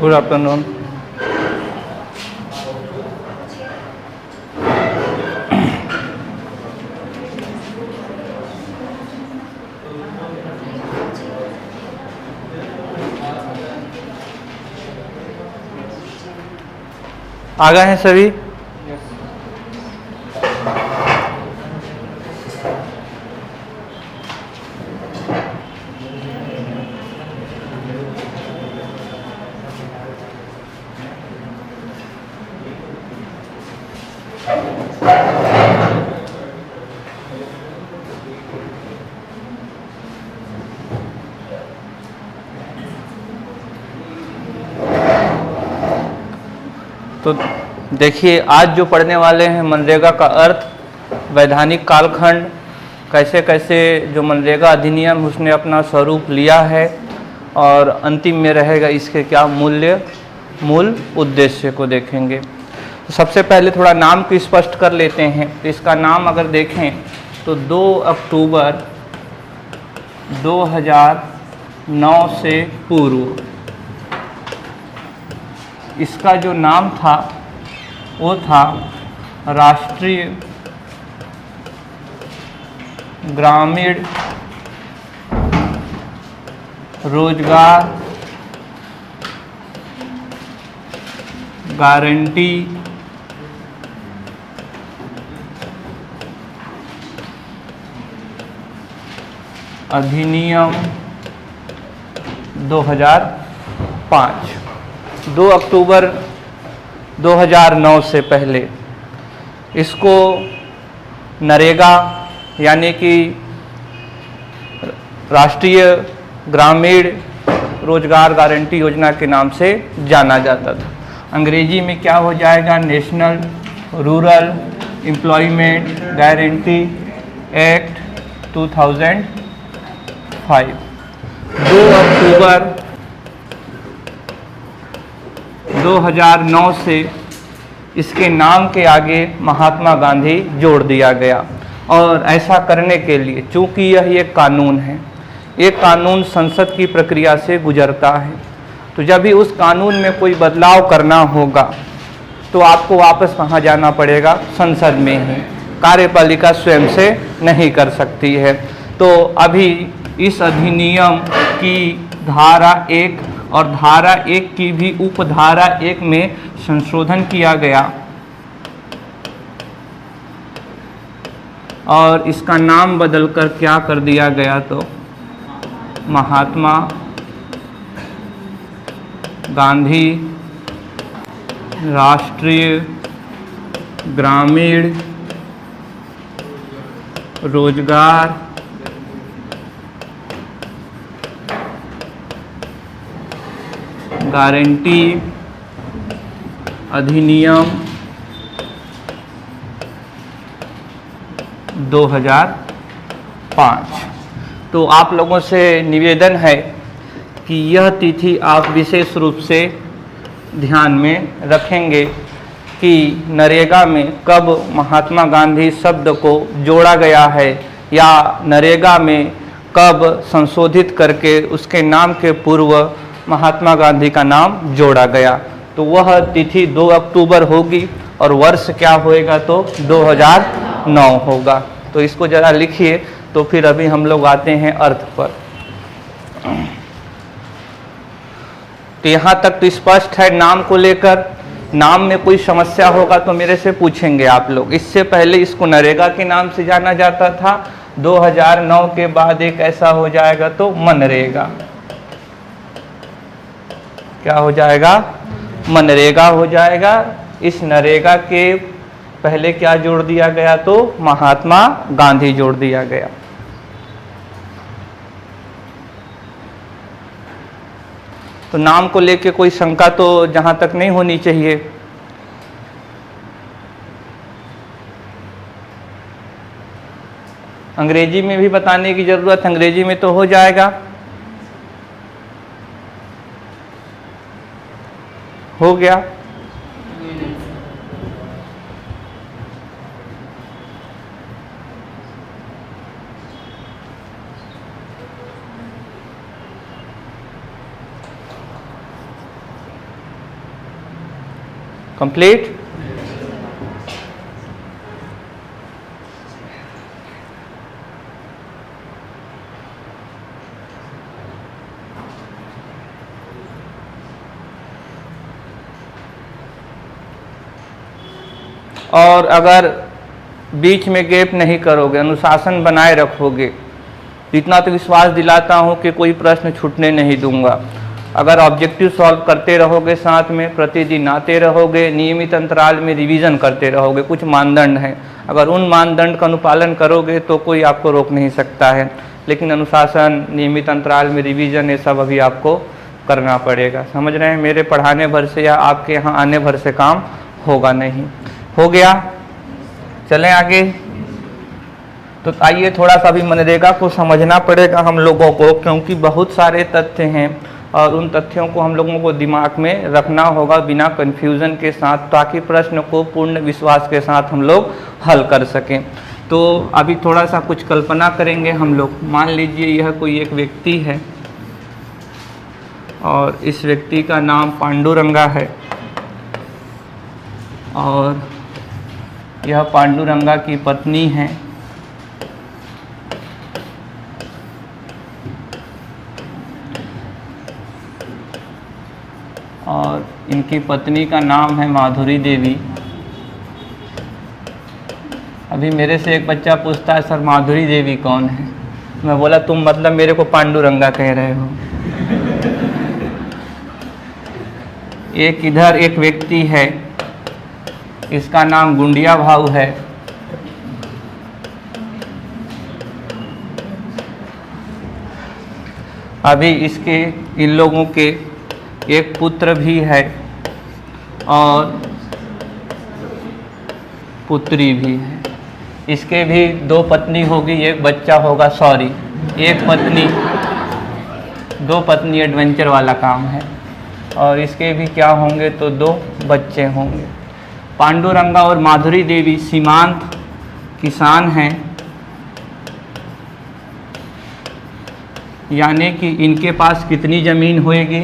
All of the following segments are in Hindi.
Good afternoon. आ गए हैं सभी? तो देखिए, आज जो पढ़ने वाले हैं मनरेगा का अर्थ, वैधानिक कालखंड, कैसे कैसे जो मनरेगा अधिनियम उसने अपना स्वरूप लिया है, और अंतिम में रहेगा इसके क्या मूल उद्देश्य को देखेंगे। तो सबसे पहले थोड़ा नाम को स्पष्ट कर लेते हैं। तो इसका नाम अगर देखें तो 2 अक्टूबर 2009 से पूर्व इसका जो नाम था वो था राष्ट्रीय ग्रामीण रोजगार गारंटी अधिनियम 2005। 2 अक्टूबर 2009 से पहले इसको नरेगा यानी कि राष्ट्रीय ग्रामीण रोजगार गारंटी योजना के नाम से जाना जाता था। अंग्रेजी में क्या हो जाएगा? National rural employment guarantee act 2005। 2 अक्टूबर 2009 से इसके नाम के आगे महात्मा गांधी जोड़ दिया गया। और ऐसा करने के लिए, चूंकि यह एक कानून है, एक कानून संसद की प्रक्रिया से गुजरता है, तो जब भी उस कानून में कोई बदलाव करना होगा तो आपको वापस कहाँ जाना पड़ेगा? संसद में ही। कार्यपालिका स्वयं से नहीं कर सकती है। तो अभी इस अधिनियम की धारा 1 और धारा 1 की भी उपधारा 1 में संशोधन किया गया और इसका नाम बदलकर क्या कर दिया गया? तो महात्मा गांधी राष्ट्रीय ग्रामीण रोजगार गारंटी अधिनियम 2005। तो आप लोगों से निवेदन है कि यह तिथि आप विशेष रूप से ध्यान में रखेंगे कि नरेगा में कब महात्मा गांधी शब्द को जोड़ा गया है, या नरेगा में कब संशोधित करके उसके नाम के पूर्व महात्मा गांधी का नाम जोड़ा गया। तो वह तिथि 2 अक्टूबर होगी और वर्ष क्या होएगा? तो 2009 होगा। तो इसको ज़रा लिखिए। तो फिर अभी हम लोग आते हैं अर्थ पर। तो यहाँ तक तो स्पष्ट है नाम को लेकर। नाम में कोई समस्या होगा तो मेरे से पूछेंगे आप लोग। इससे पहले इसको नरेगा के नाम से जाना जाता था। 2009 के बाद एक ऐसा हो जाएगा तो मनरेगा। क्या हो जाएगा? मनरेगा हो जाएगा। इस नरेगा के पहले क्या जोड़ दिया गया? तो महात्मा गांधी जोड़ दिया गया। तो नाम को लेके कोई शंका तो जहां तक नहीं होनी चाहिए। अंग्रेजी में भी बताने की जरूरत, अंग्रेजी में तो हो जाएगा। हो गया। कंप्लीट। और अगर बीच में गैप नहीं करोगे, अनुशासन बनाए रखोगे, इतना तो विश्वास दिलाता हूँ कि कोई प्रश्न छूटने नहीं दूंगा। अगर ऑब्जेक्टिव सॉल्व करते रहोगे, साथ में प्रतिदिन आते रहोगे, नियमित अंतराल में रिवीजन करते रहोगे, कुछ मानदंड हैं, अगर उन मानदंड का अनुपालन करोगे तो कोई आपको रोक नहीं सकता है। लेकिन अनुशासन, नियमित अंतराल में रिवीजन, ये सब अभी आपको करना पड़ेगा। समझ रहे हैं? मेरे पढ़ाने भर से या आपके यहाँ आने भर से काम होगा नहीं। हो गया? चलें आगे। तो आइए थोड़ा सा भी मनरेगा को समझना पड़ेगा हम लोगों को, क्योंकि बहुत सारे तथ्य हैं और उन तथ्यों को हम लोगों को दिमाग में रखना होगा बिना कन्फ्यूज़न के साथ, ताकि प्रश्न को पूर्ण विश्वास के साथ हम लोग हल कर सकें। तो अभी थोड़ा सा कुछ कल्पना करेंगे हम लोग। मान लीजिए यह कोई एक व्यक्ति है और इस व्यक्ति का नाम पांडुरंगा है और यह पांडुरंगा की पत्नी है। और इनकी पत्नी का नाम है माधुरी देवी। अभी मेरे से एक बच्चा पूछता है, सर माधुरी देवी कौन है? मैं बोला, तुम मतलब मेरे को पांडुरंगा कह रहे हो। एक इधर एक व्यक्ति है, इसका नाम गुंडिया भाऊ है। अभी इसके इन लोगों के एक पुत्र भी है और पुत्री भी है। इसके भी 2 पत्नी होगी, एक बच्चा होगा। सॉरी, एक पत्नी, 2 पत्नी एडवेंचर वाला काम है। और इसके भी क्या होंगे तो 2 बच्चे होंगे। पांडुरंगा और माधुरी देवी सीमांत किसान हैं, यानी कि इनके पास कितनी ज़मीन होएगी?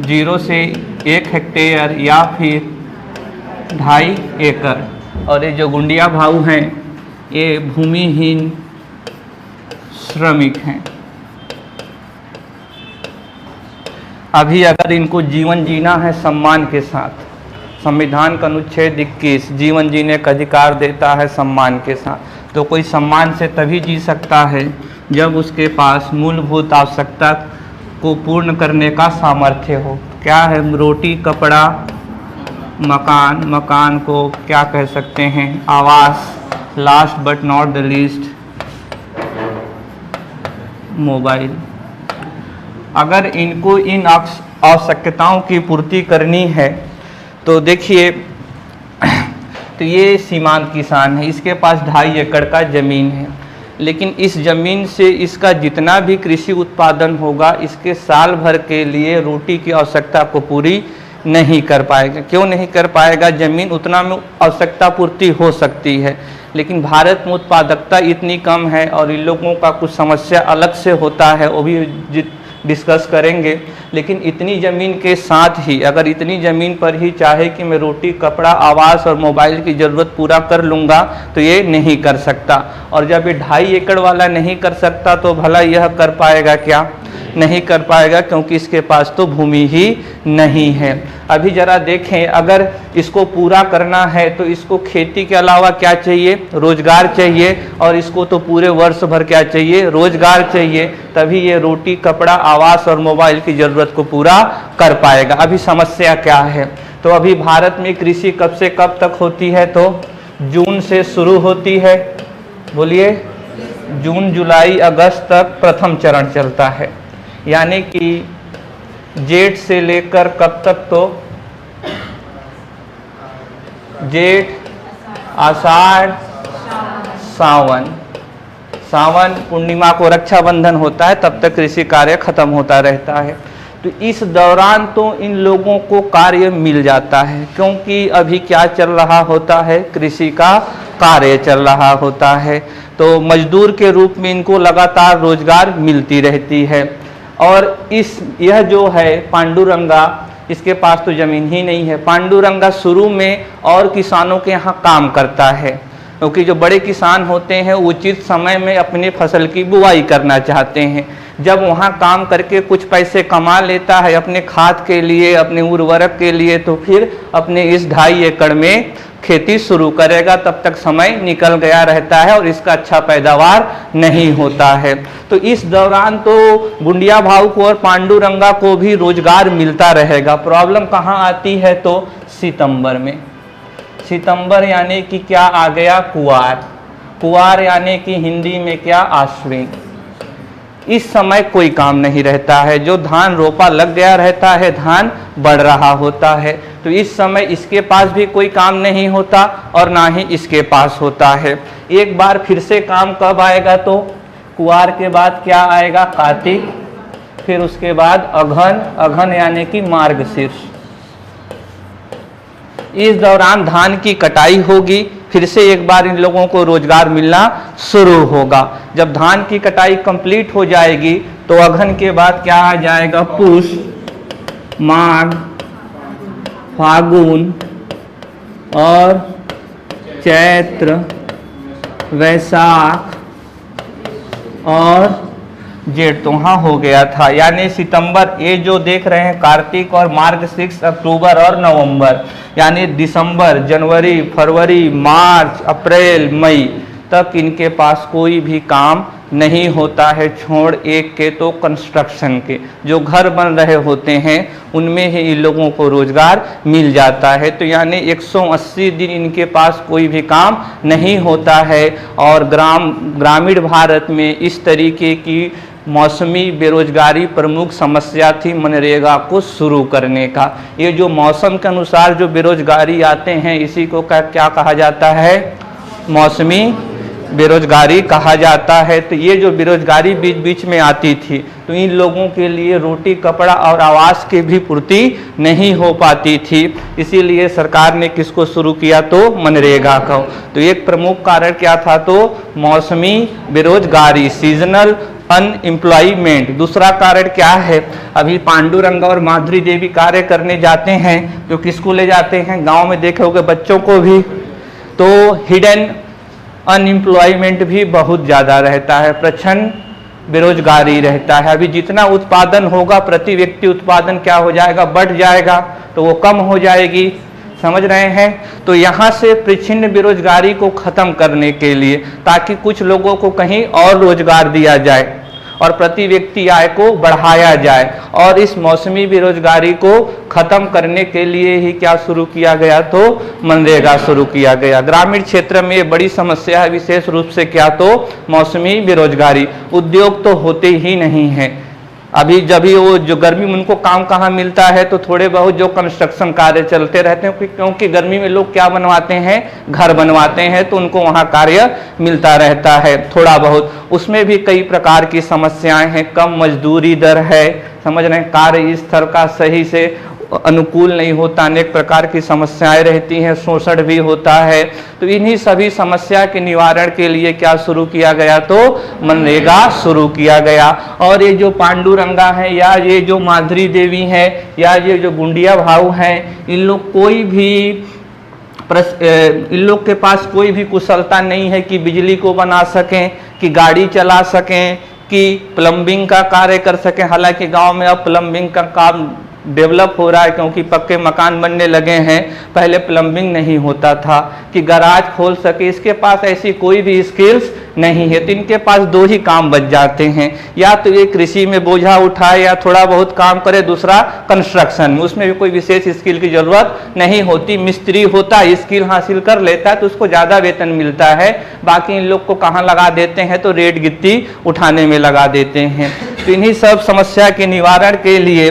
0 से 1 हेक्टेयर या फिर 2.5 एकड़। और ये जो गुंडिया भाऊ हैं, ये भूमिहीन श्रमिक हैं। अभी अगर इनको जीवन जीना है सम्मान के साथ, संविधान का अनुच्छेद 21 जीवन जीने का अधिकार देता है सम्मान के साथ, तो कोई सम्मान से तभी जी सकता है जब उसके पास मूलभूत आवश्यकता को पूर्ण करने का सामर्थ्य हो। क्या है? रोटी, कपड़ा, मकान, मकान को क्या कह सकते हैं? आवास, last but not the least mobile. अगर इनको इन आवश्यकताओं की पूर्ति करनी है तो देखिए, तो ये सीमांत किसान है, इसके पास 2.5 एकड़ का ज़मीन है, लेकिन इस ज़मीन से इसका जितना भी कृषि उत्पादन होगा, इसके साल भर के लिए रोटी की आवश्यकता को पूरी नहीं कर पाएगा। क्यों नहीं कर पाएगा? ज़मीन उतना में आवश्यकता पूर्ति हो सकती है, लेकिन भारत में उत्पादकता इतनी कम है और इन लोगों का कुछ समस्या अलग से होता है, वो भी डिस्कस करेंगे। लेकिन इतनी ज़मीन के साथ ही, अगर इतनी ज़मीन पर ही चाहे कि मैं रोटी, कपड़ा, आवास और मोबाइल की ज़रूरत पूरा कर लूँगा, तो ये नहीं कर सकता। और जब ये 2.5 एकड़ वाला नहीं कर सकता तो भला यह कर पाएगा क्या? नहीं कर पाएगा, क्योंकि इसके पास तो भूमि ही नहीं है। अभी ज़रा देखें, अगर इसको पूरा करना है तो इसको खेती के अलावा क्या चाहिए? रोजगार चाहिए। और इसको तो पूरे वर्ष भर क्या चाहिए? रोजगार चाहिए। तभी ये रोटी, कपड़ा, आवास और मोबाइल की ज़रूरत को पूरा कर पाएगा। अभी समस्या क्या है? तो अभी भारत में कृषि कब से कब तक होती है? तो जून से शुरू होती है। बोलिए, जून, जुलाई, अगस्त तक प्रथम चरण चलता है, यानी कि जेठ से लेकर कब तक? तो जेठ, आषाढ़, सावन। सावन पूर्णिमा को रक्षाबंधन होता है, तब तक कृषि कार्य खत्म होता रहता है। तो इस दौरान तो इन लोगों को कार्य मिल जाता है, क्योंकि अभी क्या चल रहा होता है? कृषि का कार्य चल रहा होता है। तो मजदूर के रूप में इनको लगातार रोजगार मिलती रहती है। और यह जो है पांडुरंगा, इसके पास तो ज़मीन ही नहीं है। पांडुरंगा शुरू में और किसानों के यहाँ काम करता है, क्योंकि जो बड़े किसान होते हैं उचित समय में अपने फसल की बुआई करना चाहते हैं। जब वहाँ काम करके कुछ पैसे कमा लेता है अपने खाद के लिए, अपने उर्वरक के लिए, तो फिर अपने इस 2.5 एकड़ में खेती शुरू करेगा। तब तक समय निकल गया रहता है और इसका अच्छा पैदावार नहीं होता है। तो इस दौरान तो गुंडिया भाऊ को और पांडुरंगा को भी रोजगार मिलता रहेगा। प्रॉब्लम कहाँ आती है? तो सितंबर में। सितंबर यानी कि क्या आ गया? कुआर। कुआर यानी कि हिंदी में क्या? आश्विन। इस समय कोई काम नहीं रहता है। जो धान रोपा लग गया रहता है, धान बढ़ रहा होता है, तो इस समय इसके पास भी कोई काम नहीं होता और ना ही इसके पास होता है। एक बार फिर से काम कब आएगा? तो कुआर के बाद क्या आएगा? कार्तिक। फिर उसके बाद अघन। अघन यानी कि मार्गशीर्ष। इस दौरान धान की कटाई होगी, फिर से एक बार इन लोगों को रोजगार मिलना शुरू होगा। जब धान की कटाई कंप्लीट हो जाएगी तो अघन के बाद क्या आ जाएगा? पुष, माघ, फागुन और चैत्र, वैशाख और जेठ। तो हाँ हो गया था। यानी सितंबर, ये जो देख रहे हैं कार्तिक और मार्गशीर्ष, अक्टूबर और नवंबर, यानी दिसंबर, जनवरी, फरवरी, मार्च, अप्रैल, मई तक इनके पास कोई भी काम नहीं होता है, छोड़ एक के तो कंस्ट्रक्शन के जो घर बन रहे होते हैं उनमें ही इन लोगों को रोजगार मिल जाता है। तो यानी 180 दिन इनके पास कोई भी काम नहीं होता है। और ग्रामीण भारत में इस तरीके की मौसमी बेरोजगारी प्रमुख समस्या थी मनरेगा को शुरू करने का। ये जो मौसम के अनुसार जो बेरोजगारी आते हैं इसी को क्या कहा जाता है? मौसमी बेरोजगारी कहा जाता है। तो ये जो बेरोजगारी बीच बीच में आती थी तो इन लोगों के लिए रोटी, कपड़ा और आवास की भी पूर्ति नहीं हो पाती थी। इसीलिए सरकार ने किसको शुरू किया? तो मनरेगा को। तो एक प्रमुख कारण क्या था? तो मौसमी बेरोजगारी, सीजनल अनएम्प्लॉयमेंट। दूसरा कारण क्या है? अभी पांडुरंगा और माधुरी देवी कार्य करने जाते हैं, जो किसको ले जाते हैं? गांव में देखे होंगे बच्चों को भी। तो हिडन अनएम्प्लॉयमेंट भी बहुत ज़्यादा रहता है, प्रचंड बेरोजगारी रहता है। अभी जितना उत्पादन होगा प्रति व्यक्ति उत्पादन क्या हो जाएगा? बढ़ जाएगा, तो वो कम हो जाएगी। समझ रहे हैं? तो यहाँ से प्रचंड बेरोजगारी को ख़त्म करने के लिए, ताकि कुछ लोगों को कहीं और रोजगार दिया जाए और प्रति व्यक्ति आय को बढ़ाया जाए, और इस मौसमी बेरोजगारी को खत्म करने के लिए ही क्या शुरू किया गया? तो मनरेगा शुरू किया गया। ग्रामीण क्षेत्र में ये बड़ी समस्या है, विशेष रूप से क्या? तो मौसमी बेरोजगारी। उद्योग तो होते ही नहीं हैं। अभी जब भी वो जो गर्मी में उनको काम कहाँ मिलता है? तो थोड़े बहुत जो कंस्ट्रक्शन कार्य चलते रहते हैं, क्योंकि गर्मी में लोग क्या बनवाते हैं? घर बनवाते हैं, तो उनको वहाँ कार्य मिलता रहता है थोड़ा बहुत। उसमें भी कई प्रकार की समस्याएं हैं। कम मजदूरी दर है, समझ रहे हैं? कार्यस्थल का सही से अनुकूल नहीं होता, अनेक प्रकार की समस्याएं रहती हैं, शोषण भी होता है। तो इन्हीं सभी समस्या के निवारण के लिए क्या शुरू किया गया? तो मनरेगा शुरू किया गया। और ये जो पांडुरंगा है या ये जो माधुरी देवी है या ये जो गुंडिया भाऊ हैं, इन लोग के पास कोई भी कुशलता नहीं है कि बिजली को बना सकें, कि गाड़ी चला सकें, कि प्लम्बिंग का कार्य कर सकें। हालांकि गांव में अब प्लम्बिंग का काम डेवलप हो रहा है, क्योंकि पक्के मकान बनने लगे हैं। पहले प्लम्बिंग नहीं होता था कि गैराज खोल सके। इसके पास ऐसी कोई भी स्किल्स नहीं है। तो इनके पास दो ही काम बच जाते हैं, या तो ये कृषि में बोझा उठाए या थोड़ा बहुत काम करे, दूसरा कंस्ट्रक्शन में। उसमें भी कोई विशेष स्किल की जरूरत नहीं होती। मिस्त्री होता है, स्किल हासिल कर लेता है तो उसको ज़्यादा वेतन मिलता है। बाकी इन लोग को कहाँ लगा देते हैं? तो रेत गिट्टी उठाने में लगा देते हैं। तो इन्हीं सब समस्या के निवारण के लिए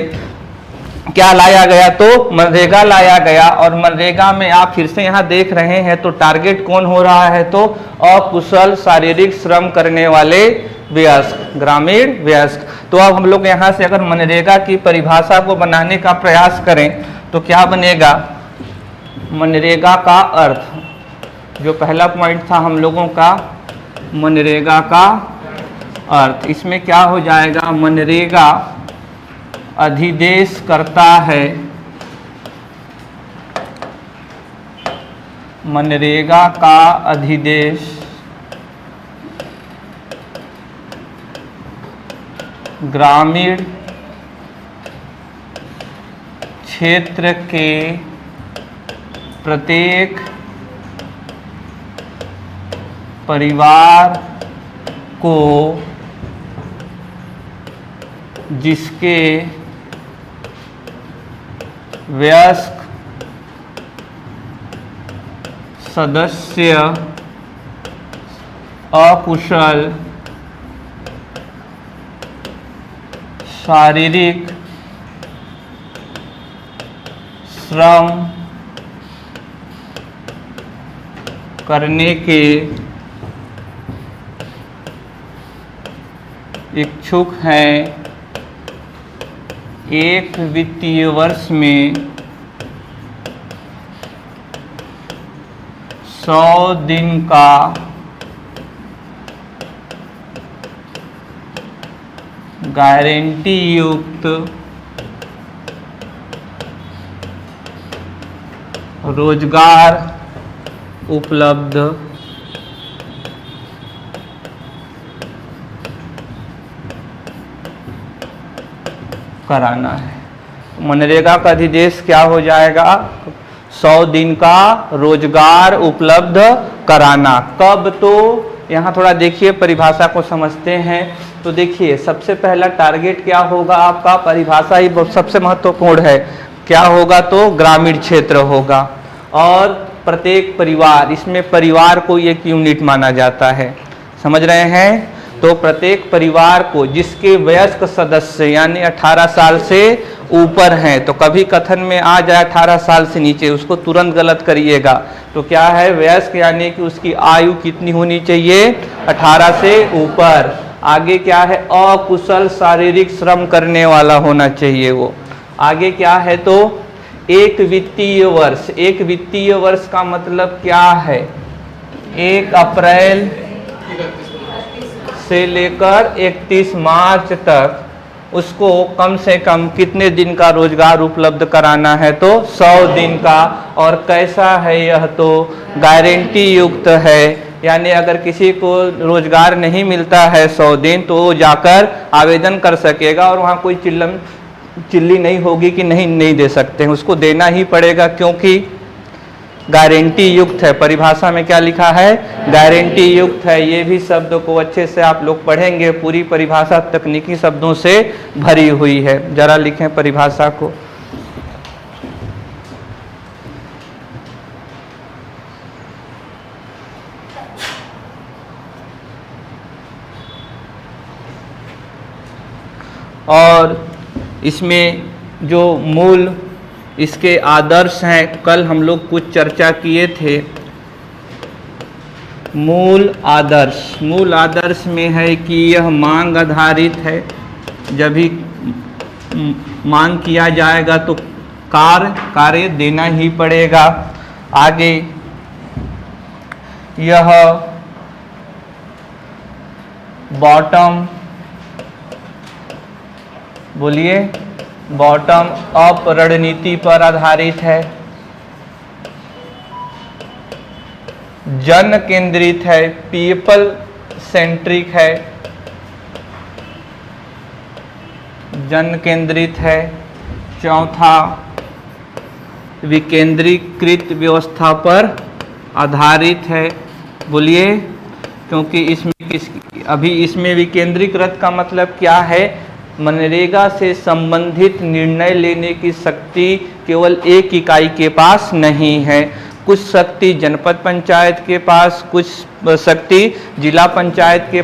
क्या लाया गया? तो मनरेगा लाया गया। और मनरेगा में आप फिर से यहाँ देख रहे हैं तो टारगेट कौन हो रहा है? तो अकुशल शारीरिक श्रम करने वाले वयस्क, ग्रामीण वयस्क। तो अब हम लोग यहाँ से अगर मनरेगा की परिभाषा को बनाने का प्रयास करें तो क्या बनेगा? मनरेगा का अर्थ, जो पहला पॉइंट था हम लोगों का, मनरेगा का अर्थ, इसमें क्या हो जाएगा? मनरेगा अधिदेश करता है मनरेगा का अधिदेश ग्रामीण क्षेत्र के प्रत्येक परिवार को जिसके वयस्क सदस्य अकुशल शारीरिक श्रम करने के इच्छुक हैं, एक वित्तीय वर्ष में 100 दिन का गारंटी युक्त रोजगार उपलब्ध कराना है। मनरेगा का अधिदेश क्या हो जाएगा? 100 दिन का रोजगार उपलब्ध कराना। कब? तो यहाँ थोड़ा देखिए, परिभाषा को समझते हैं। तो देखिए, सबसे पहला टारगेट क्या होगा आपका? परिभाषा ही सबसे महत्वपूर्ण है। क्या होगा? तो ग्रामीण क्षेत्र होगा और प्रत्येक परिवार, इसमें परिवार को एक यूनिट माना जाता है, समझ रहे हैं? तो प्रत्येक परिवार को जिसके वयस्क सदस्य यानी 18 साल से ऊपर हैं, तो कभी कथन में आ जाए 18 साल से नीचे, उसको तुरंत गलत करिएगा। तो क्या है? वयस्क यानी कि उसकी आयु कितनी होनी चाहिए? 18 से ऊपर। आगे क्या है? अकुशल शारीरिक श्रम करने वाला होना चाहिए वो। आगे क्या है? तो एक वित्तीय वर्ष। एक वित्तीय वर्ष का मतलब क्या है? 1 अप्रैल से लेकर 31 मार्च तक उसको कम से कम कितने दिन का रोजगार उपलब्ध कराना है? तो 100 दिन का। और कैसा है यह? तो गारंटी युक्त है, यानी अगर किसी को रोजगार नहीं मिलता है 100 दिन, तो वो जाकर आवेदन कर सकेगा और वहाँ कोई चिल्ली नहीं होगी कि नहीं दे सकते हैं, उसको देना ही पड़ेगा, क्योंकि गारंटी युक्त है। परिभाषा में क्या लिखा है? गारंटी युक्त है। ये भी शब्द को अच्छे से आप लोग पढ़ेंगे, पूरी परिभाषा तकनीकी शब्दों से भरी हुई है। जरा लिखें परिभाषा को। और इसमें जो मूल इसके आदर्श हैं, कल हम लोग कुछ चर्चा किए थे। मूल आदर्श में है कि यह मांग आधारित है। जब भी मांग किया जाएगा तो कार्य देना ही पड़ेगा। आगे यह बॉटम अप रणनीति पर आधारित है, जन केंद्रित है, पीपल सेंट्रिक है, जन केंद्रित है। चौथा, विकेंद्रीकृत व्यवस्था पर आधारित है। बोलिए, क्योंकि इसमें विकेंद्रीकृत का मतलब क्या है? मनरेगा से संबंधित निर्णय लेने की शक्ति केवल एक इकाई के पास नहीं है। कुछ शक्ति जनपद पंचायत के पास, कुछ शक्ति जिला पंचायत के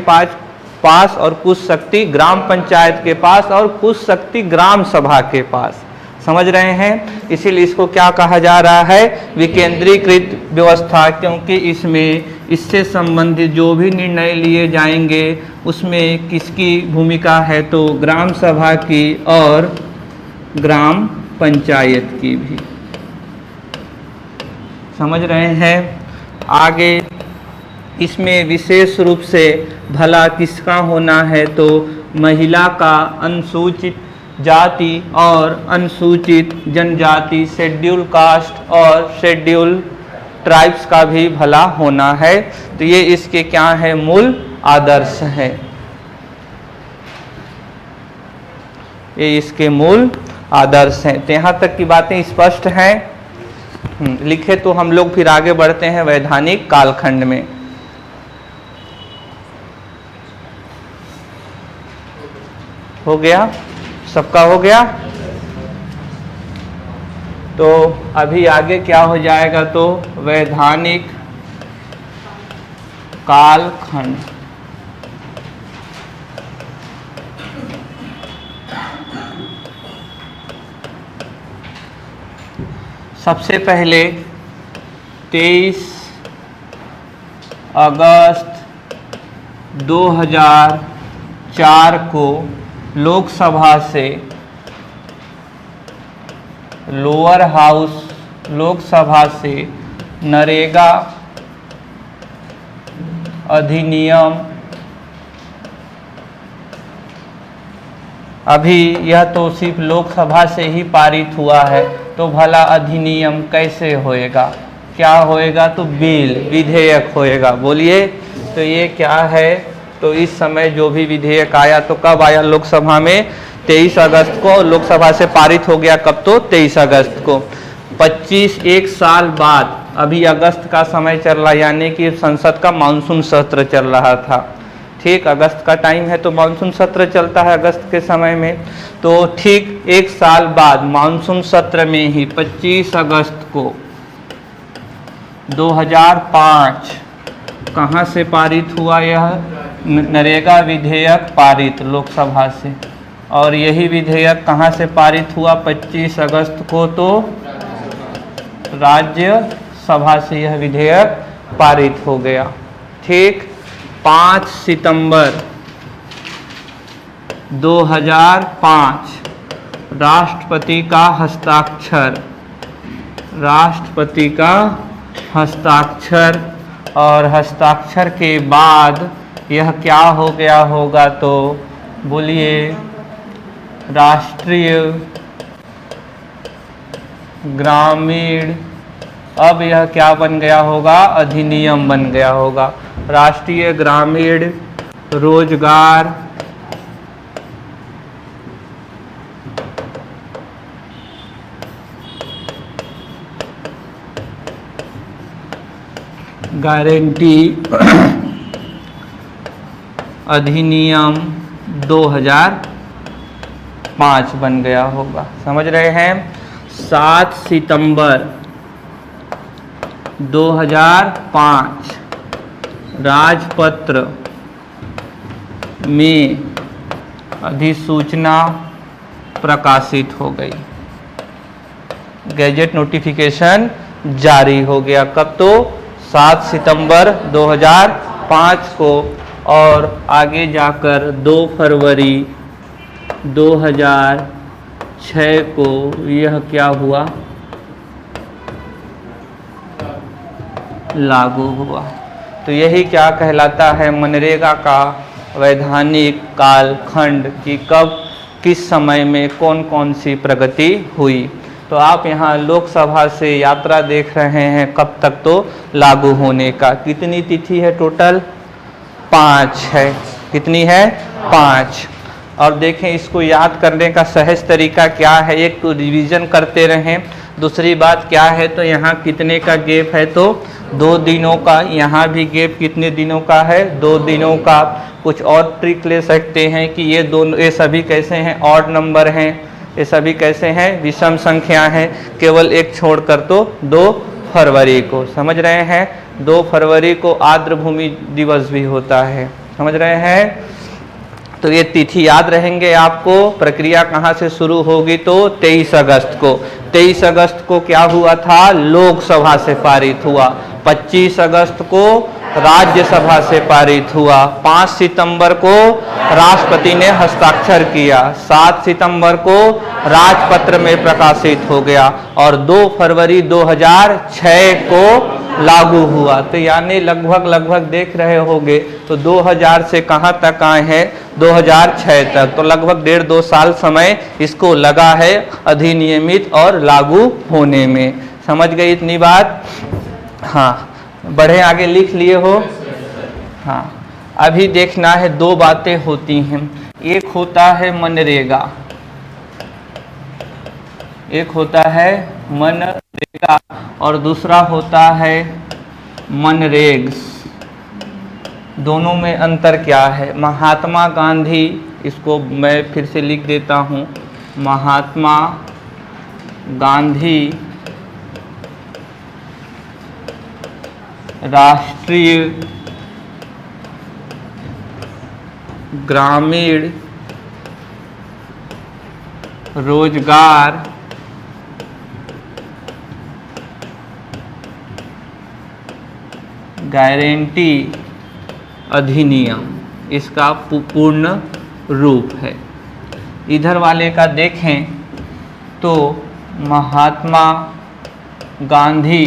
पास और कुछ शक्ति ग्राम पंचायत के पास और कुछ शक्ति ग्राम सभा के पास। समझ रहे हैं? इसीलिए इसको क्या कहा जा रहा है? विकेंद्रीकृत व्यवस्था, क्योंकि इससे संबंधित जो भी निर्णय लिए जाएंगे उसमें किसकी भूमिका है? तो ग्राम सभा की और ग्राम पंचायत की भी। समझ रहे हैं? आगे इसमें विशेष रूप से भला किसका होना है? तो महिला का, अनुसूचित जाति और अनुसूचित जनजाति, शेड्यूल कास्ट और शेड्यूल ट्राइब्स का भी भला होना है। तो ये इसके क्या है, मूल आदर्श है, ये इसके मूल आदर्श हैं। तो यहाँ तक की बातें स्पष्ट हैं। लिखे तो हम लोग फिर आगे बढ़ते हैं वैधानिक कालखंड में। हो गया, सबका हो गया। तो अभी आगे क्या हो जाएगा, तो वैधानिक कालखंड। सबसे पहले 23 अगस्त 2004 को लोकसभा से लोअर हाउस लोकसभा से नरेगा अधिनियम, अभी यह तो सिर्फ लोकसभा से ही पारित हुआ है, तो भला अधिनियम कैसे होएगा, क्या होएगा, तो बिल, विधेयक होएगा। बोलिए, तो ये क्या है, तो इस समय जो भी विधेयक आया तो कब आया लोकसभा में, 23 अगस्त को लोकसभा से पारित हो गया। कब, तो 23 अगस्त को। 25 एक साल बाद, अभी अगस्त का समय चल रहा, यानी कि संसद का मानसून सत्र चल रहा था। ठीक, अगस्त का टाइम है तो मानसून सत्र चलता है अगस्त के समय में। तो ठीक एक साल बाद मानसून सत्र में ही 25 अगस्त को 2005 कहाँ से पारित हुआ, यह नरेगा विधेयक पारित लोकसभा से। और यही विधेयक कहाँ से पारित हुआ 25 अगस्त को, तो राज्यसभा से यह विधेयक पारित हो गया। ठीक, 5 सितंबर 2005 राष्ट्रपति का हस्ताक्षर, राष्ट्रपति का हस्ताक्षर, और हस्ताक्षर के बाद यह क्या हो गया होगा, तो बोलिए, राष्ट्रीय ग्रामीण, अब यह क्या बन गया होगा, अधिनियम बन गया होगा। राष्ट्रीय ग्रामीण रोजगार गारंटी अधिनियम 2005 बन गया होगा। समझ रहे हैं। 7 सितंबर 2005 राजपत्र में अधिसूचना प्रकाशित हो गई, गैजेट नोटिफिकेशन जारी हो गया। कब, तो 7 सितंबर 2005 को, और आगे जाकर 2 फरवरी 2006 को यह क्या हुआ, लागू हुआ। तो यही क्या कहलाता है, मनरेगा का वैधानिक कालखंड, कि कब किस समय में कौन कौन सी प्रगति हुई। तो आप यहाँ लोकसभा से यात्रा देख रहे हैं, कब तक, तो लागू होने का। कितनी तिथि है टोटल, 5 है। कितनी है, 5। और देखें, इसको याद करने का सहज तरीका क्या है, एक तो रिवीजन करते रहें, दूसरी बात क्या है, तो यहाँ कितने का गैप है, तो 2 दिनों का। यहाँ भी गैप कितने दिनों का है, 2 दिनों का। कुछ और ट्रिक ले सकते हैं कि ये दोनों, ये सभी कैसे हैं, ऑड नंबर हैं, ये सभी कैसे हैं, विषम संख्या हैं, केवल एक छोड़कर, तो 2 फरवरी को। समझ रहे हैं। 2 फरवरी को आर्द्र भूमि दिवस भी होता है। समझ रहे हैं। तो ये तिथि याद रहेंगे आपको। प्रक्रिया कहाँ से शुरू होगी, तो 23 अगस्त को। 23 अगस्त को क्या हुआ था, लोकसभा से पारित हुआ। 25 अगस्त को राज्यसभा से पारित हुआ। 5 सितंबर को राष्ट्रपति ने हस्ताक्षर किया। 7 सितंबर को राजपत्र में प्रकाशित हो गया, और 2 फरवरी 2006 को लागू हुआ। तो यानी लगभग देख रहे होंगे, तो 2000 से कहाँ तक आए हैं, 2006 तक। तो लगभग 1.5-2 साल समय इसको लगा है अधिनियमित और लागू होने में। समझ गए इतनी बात। हाँ, बढ़े आगे, लिख लिए हो? हाँ, अभी देखना है, दो बातें होती हैं। एक होता है मनरेगा, एक होता है मनरेगा और दूसरा होता है मनरेग्स। दोनों में अंतर क्या है? महात्मा गांधी, इसको मैं फिर से लिख देता हूँ, महात्मा गांधी राष्ट्रीय ग्रामीण रोजगार गारंटी अधिनियम, इसका पूर्ण रूप है। इधर वाले का देखें तो महात्मा गांधी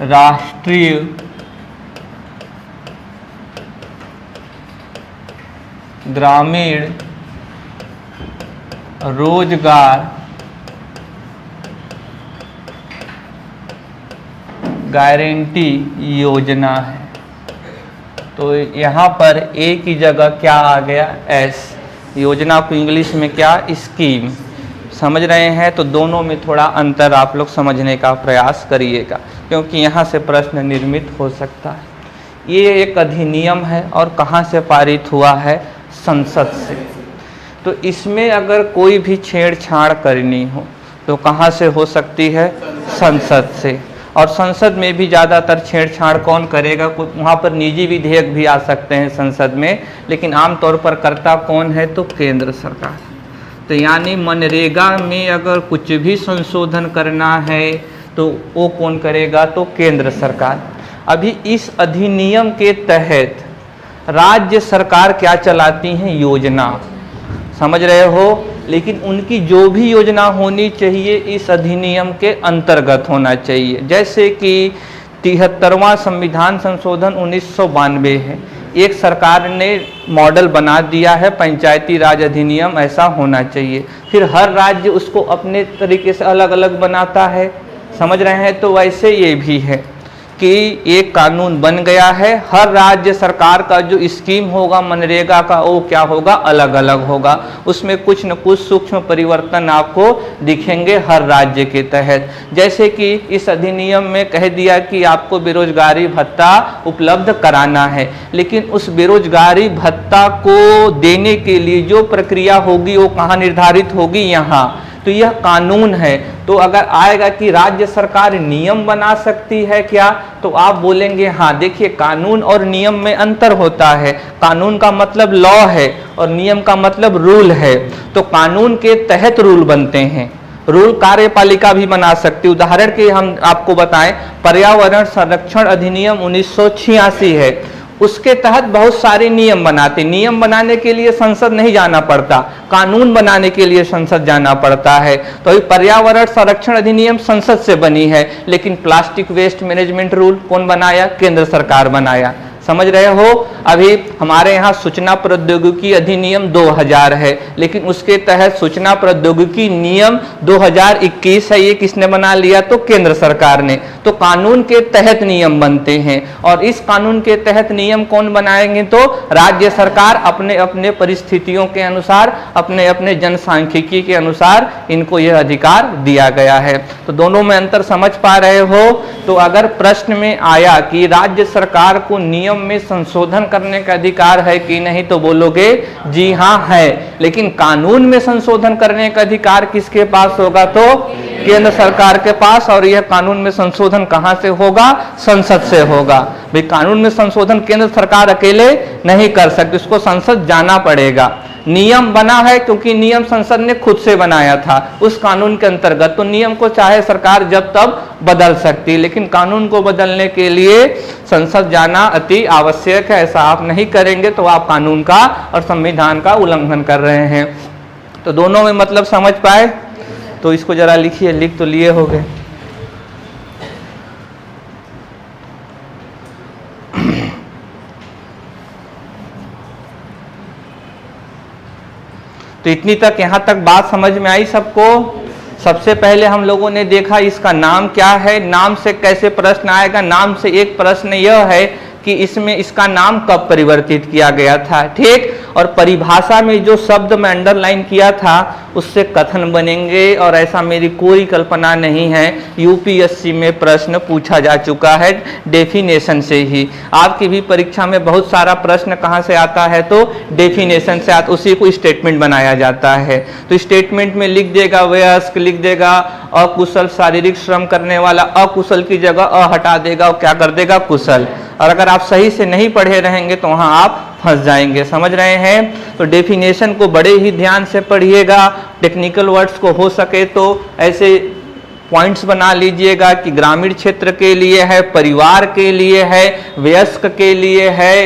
राष्ट्रीय ग्रामीण रोजगार गारंटी योजना है। तो यहाँ पर ए की जगह क्या आ गया? एस। योजना को इंग्लिश में क्या? स्कीम। समझ रहे हैं? तो दोनों में थोड़ा अंतर आप लोग समझने का प्रयास करिएगा, क्योंकि यहाँ से प्रश्न निर्मित हो सकता है। ये एक अधिनियम है और कहाँ से पारित हुआ है? संसद से। तो इसमें अगर कोई भी छेड़छाड़ करनी हो तो कहाँ से हो सकती है? संसद से। और संसद में भी ज़्यादातर छेड़छाड़ कौन करेगा? वहाँ पर निजी विधेयक भी आ सकते हैं संसद में, लेकिन आमतौर पर करता कौन है? तो केंद्र सरकार। तो यानी मनरेगा में अगर कुछ भी संशोधन करना है तो वो कौन करेगा? तो केंद्र सरकार। अभी इस अधिनियम के तहत राज्य सरकार क्या चलाती हैं? योजना। समझ रहे हो? लेकिन उनकी जो भी योजना होनी चाहिए इस अधिनियम के अंतर्गत होना चाहिए। जैसे कि 73वां संविधान संशोधन 1992 है, एक सरकार ने मॉडल बना दिया है पंचायती राज अधिनियम, ऐसा होना चाहिए। फिर हर राज्य उसको अपने तरीके से अलग अलग बनाता है। समझ रहे हैं? तो वैसे ये भी है कि एक कानून बन गया है, हर राज्य सरकार का जो स्कीम होगा मनरेगा का वो क्या होगा? अलग अलग होगा। उसमें कुछ न कुछ सूक्ष्म परिवर्तन आपको दिखेंगे हर राज्य के तहत। जैसे कि इस अधिनियम में कह दिया कि आपको बेरोजगारी भत्ता उपलब्ध कराना है, लेकिन उस बेरोजगारी भत्ता को देने के लिए जो प्रक्रिया होगी वो कहाँ निर्धारित होगी? यहाँ। तो यह कानून है। तो अगर आएगा कि राज्य सरकार नियम बना सकती है क्या, तो आप बोलेंगे हाँ। देखिए, कानून और नियम में अंतर होता है। कानून का मतलब लॉ है और नियम का मतलब रूल है। तो कानून के तहत रूल बनते हैं, रूल कार्यपालिका भी बना सकती। उदाहरण के हम आपको बताएं, पर्यावरण संरक्षण अधिनियम 1986 है, उसके तहत बहुत सारे नियम बनाते। नियम बनाने के लिए संसद नहीं जाना पड़ता, कानून बनाने के लिए संसद जाना पड़ता है। तो पर्यावरण संरक्षण अधिनियम संसद से बनी है, लेकिन प्लास्टिक वेस्ट मैनेजमेंट रूल कौन बनाया? केंद्र सरकार बनाया। समझ रहे हो? अभी हमारे यहाँ सूचना प्रौद्योगिकी अधिनियम 2000 है, लेकिन उसके तहत सूचना प्रौद्योगिकी नियम 2021 है। ये किसने बना लिया? तो केंद्र सरकार ने। तो कानून के तहत नियम बनते हैं, और इस कानून के तहत नियम कौन बनाएंगे? तो राज्य सरकार अपने अपने परिस्थितियों के अनुसार, अपने अपने जनसांख्यिकी के अनुसार इनको यह अधिकार दिया गया है। तो दोनों में अंतर समझ पा रहे हो? तो अगर प्रश्न में आया कि राज्य सरकार को नियम में संशोधन करने का अधिकार है कि नहीं, तो बोलोगे जी हाँ है। लेकिन कानून में संशोधन करने का अधिकार किसके पास होगा? तो केंद्र सरकार के पास। और यह कानून में संशोधन कहां से होगा? संसद से होगा। भाई, कानून में संशोधन केंद्र सरकार अकेले नहीं कर सकती, उसको संसद जाना पड़ेगा। नियम बना है क्योंकि नियम संसद ने खुद से बनाया था उस कानून के अंतर्गत, तो नियम को चाहे सरकार जब तब बदल सकती, लेकिन कानून को बदलने के लिए संसद जाना अति आवश्यक है। ऐसा आप नहीं करेंगे तो आप कानून का और संविधान का उल्लंघन कर रहे हैं। तो दोनों में मतलब समझ पाए? तो इसको जरा लिखिए, लिख तो लिए होंगे। तो इतनी तक, यहां तक बात समझ में आई सबको? सबसे पहले हम लोगों ने देखा इसका नाम क्या है, नाम से कैसे प्रश्न आएगा। नाम से एक प्रश्न यह है कि इसमें इसका नाम कब परिवर्तित किया गया था, ठीक। और परिभाषा में जो शब्द मैं अंडरलाइन किया था उससे कथन बनेंगे, और ऐसा मेरी कोई कल्पना नहीं है, यूपीएससी में प्रश्न पूछा जा चुका है डेफिनेशन से ही। आपकी भी परीक्षा में बहुत सारा प्रश्न कहाँ से आता है, तो डेफिनेशन से आता, उसी को स्टेटमेंट बनाया जाता है। तो स्टेटमेंट में लिख देगा वयस्क, लिख देगा अकुशल शारीरिक श्रम करने वाला, अकुशल की जगह अ हटा देगा और क्या कर देगा, कुशल। और अगर आप सही से नहीं पढ़े रहेंगे तो वहाँ आप फंस जाएंगे, समझ रहे हैं। तो डेफिनेशन को बड़े ही ध्यान से पढ़िएगा, टेक्निकल वर्ड्स को हो सके तो ऐसे पॉइंट्स बना लीजिएगा कि ग्रामीण क्षेत्र के लिए है, परिवार के लिए है, वयस्क के लिए है,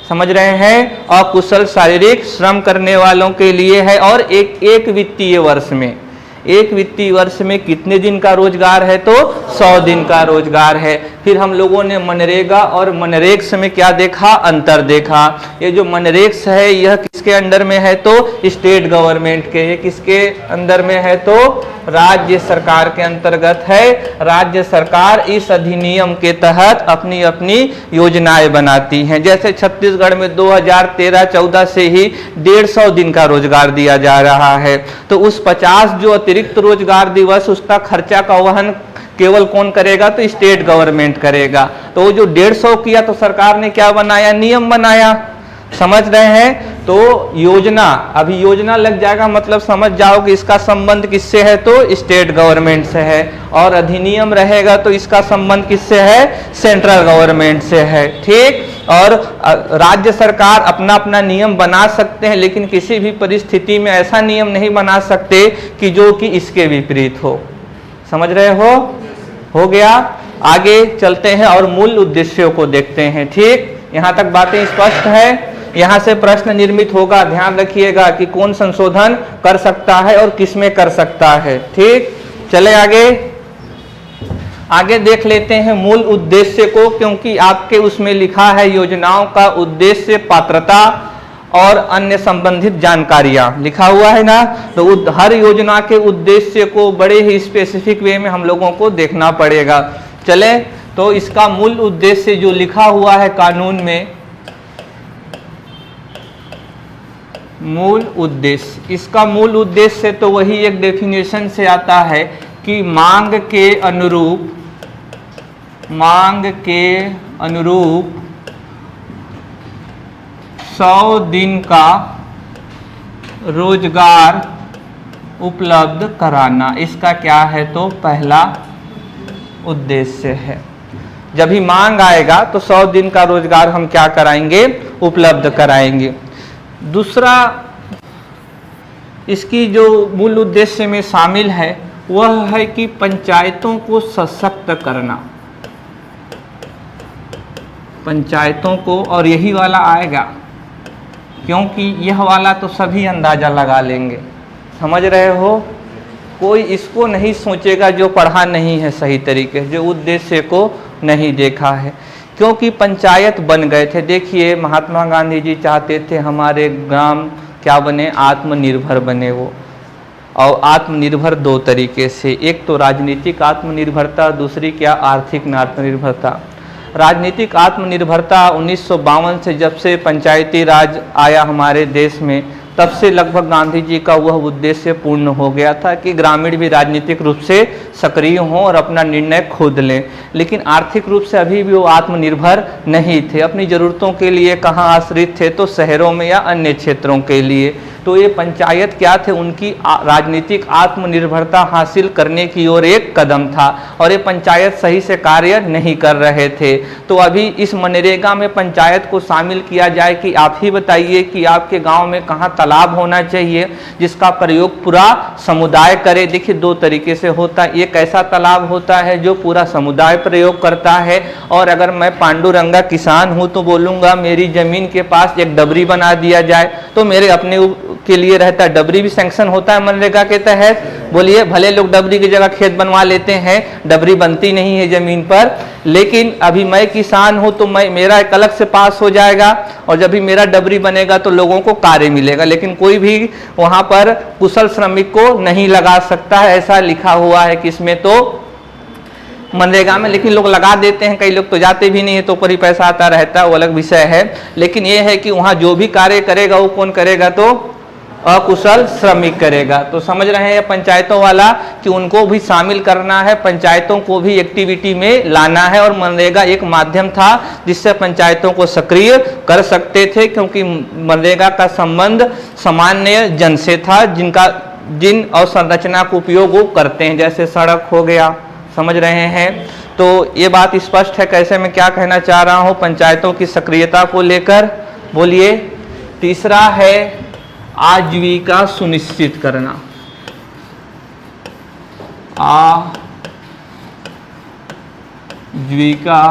समझ रहे हैं, अकुशल शारीरिक श्रम करने वालों के लिए है। और एक वित्तीय वर्ष में, एक वित्तीय वर्ष में कितने दिन का रोजगार है, तो 100 दिन का रोजगार है। फिर हम लोगों ने मनरेगा और मनरेक्स में क्या देखा, अंतर देखा। ये जो मनरेक्स है यह किसके अंडर में है, तो स्टेट गवर्नमेंट के। ये किसके अंदर में है, तो राज्य सरकार के अंतर्गत है। राज्य सरकार इस अधिनियम के तहत अपनी अपनी योजनाएं बनाती हैं। जैसे छत्तीसगढ़ में 2013-14 से ही 150 दिन का रोजगार दिया जा रहा है, तो उस 50 जो अतिरिक्त रोजगार दिवस, उसका खर्चा का वहन केवल कौन करेगा, तो स्टेट गवर्नमेंट करेगा। तो वो जो 150 किया तो सरकार ने क्या बनाया, नियम बनाया, समझ रहे हैं। तो योजना, अभी योजना लग जाएगा मतलब समझ जाओ कि इसका संबंध किससे है, तो स्टेट गवर्नमेंट से है। और अधिनियम रहेगा तो इसका संबंध किससे है, सेंट्रल गवर्नमेंट से है, ठीक। और राज्य सरकार अपना अपना नियम बना सकते हैं, लेकिन किसी भी परिस्थिति में ऐसा नियम नहीं बना सकते कि जो कि इसके विपरीत हो, समझ रहे हो गया। आगे चलते हैं और मूल उद्देश्यों को देखते हैं, ठीक। यहाँ तक बातें स्पष्ट है। यहाँ से प्रश्न निर्मित होगा, ध्यान रखिएगा कि कौन संशोधन कर सकता है और किसमें कर सकता है, ठीक। चले आगे देख लेते हैं मूल उद्देश्य को, क्योंकि आपके उसमें लिखा है योजनाओं का उद्देश्य, पात्रता और अन्य संबंधित जानकारियां, लिखा हुआ है ना। तो हर योजना के उद्देश्य को बड़े ही स्पेसिफिक वे में हम लोगों को देखना पड़ेगा। चले, तो इसका मूल उद्देश्य जो लिखा हुआ है कानून में, मूल उद्देश्य, इसका मूल उद्देश्य तो वही एक डेफिनेशन से आता है कि मांग के अनुरूप 100 दिन का रोजगार उपलब्ध कराना, इसका क्या है, तो पहला उद्देश्य है। जब भी मांग आएगा तो 100 दिन का रोजगार हम क्या कराएंगे, उपलब्ध कराएंगे। दूसरा इसकी जो मूल उद्देश्य में शामिल है वह है कि पंचायतों को सशक्त करना, पंचायतों को। और यही वाला आएगा, क्योंकि यह वाला तो सभी अंदाजा लगा लेंगे, समझ रहे हो। कोई इसको नहीं सोचेगा जो पढ़ा नहीं है सही तरीके से, जो उद्देश्य को नहीं देखा है। क्योंकि पंचायत बन गए थे, देखिए महात्मा गांधी जी चाहते थे हमारे ग्राम क्या बने, आत्मनिर्भर बने वो। और आत्मनिर्भर दो तरीके से, एक तो राजनीतिक आत्मनिर्भरता, दूसरी क्या, आर्थिक आत्मनिर्भरता। राजनीतिक आत्मनिर्भरता 1952 से जब से पंचायती राज आया हमारे देश में, तब से लगभग गांधी जी का वह उद्देश्य पूर्ण हो गया था कि ग्रामीण भी राजनीतिक रूप से सक्रिय हों और अपना निर्णय खुद लें। लेकिन आर्थिक रूप से अभी भी वो आत्मनिर्भर नहीं थे, अपनी ज़रूरतों के लिए कहाँ आश्रित थे, तो शहरों में या अन्य क्षेत्रों के लिए। तो ये पंचायत क्या थे, उनकी राजनीतिक आत्मनिर्भरता हासिल करने की ओर एक कदम था। और ये पंचायत सही से कार्य नहीं कर रहे थे। तो अभी इस मनरेगा में पंचायत को शामिल किया जाए कि आप ही बताइए कि आपके गांव में कहाँ तालाब होना चाहिए जिसका प्रयोग पूरा समुदाय करे। देखिए दो तरीके से होता है, एक ऐसा तालाब होता है जो पूरा समुदाय प्रयोग करता है, और अगर मैं पांडुरंगा किसान हूँ तो बोलूँगा मेरी जमीन के पास एक डबरी बना दिया जाए तो मेरे अपने के लिए रहता है। डबरी भी सैंक्शन होता है मनरेगा के तहत, बोलिए, भले लोग डबरी की जगह खेत बनवा लेते हैं, डबरी बनती नहीं है जमीन पर, लेकिन अभी मैं किसान हूं तो मेरा एक अलग से पास हो जाएगा, और जब भी मेरा डबरी बनेगा तो लोगों को कार्य मिलेगा, लेकिन कोई भी वहां पर कुशल श्रमिक को नहीं लगा सकता है, ऐसा लिखा हुआ है किसमें, तो मनरेगा में। लेकिन लोग लगा देते हैं, कई लोग तो जाते भी नहीं है, तो ऊपर ही पैसा आता रहता है, वो अलग विषय है। लेकिन ये है कि वहाँ जो भी कार्य करेगा वो कौन करेगा, तो अकुशल श्रमिक करेगा। तो समझ रहे हैं पंचायतों वाला कि उनको भी शामिल करना है, पंचायतों को भी एक्टिविटी में लाना है, और मनरेगा एक माध्यम था जिससे पंचायतों को सक्रिय कर सकते थे, क्योंकि मनरेगा का संबंध सामान्य जन से था, जिन अवसंरचना का उपयोग वो करते हैं, जैसे सड़क हो गया। समझ रहे हैं? तो ये बात स्पष्ट है कैसे मैं क्या कहना चाह रहा हूं पंचायतों की सक्रियता को लेकर। बोलिए, तीसरा है आजीविका सुनिश्चित करना। आजीविका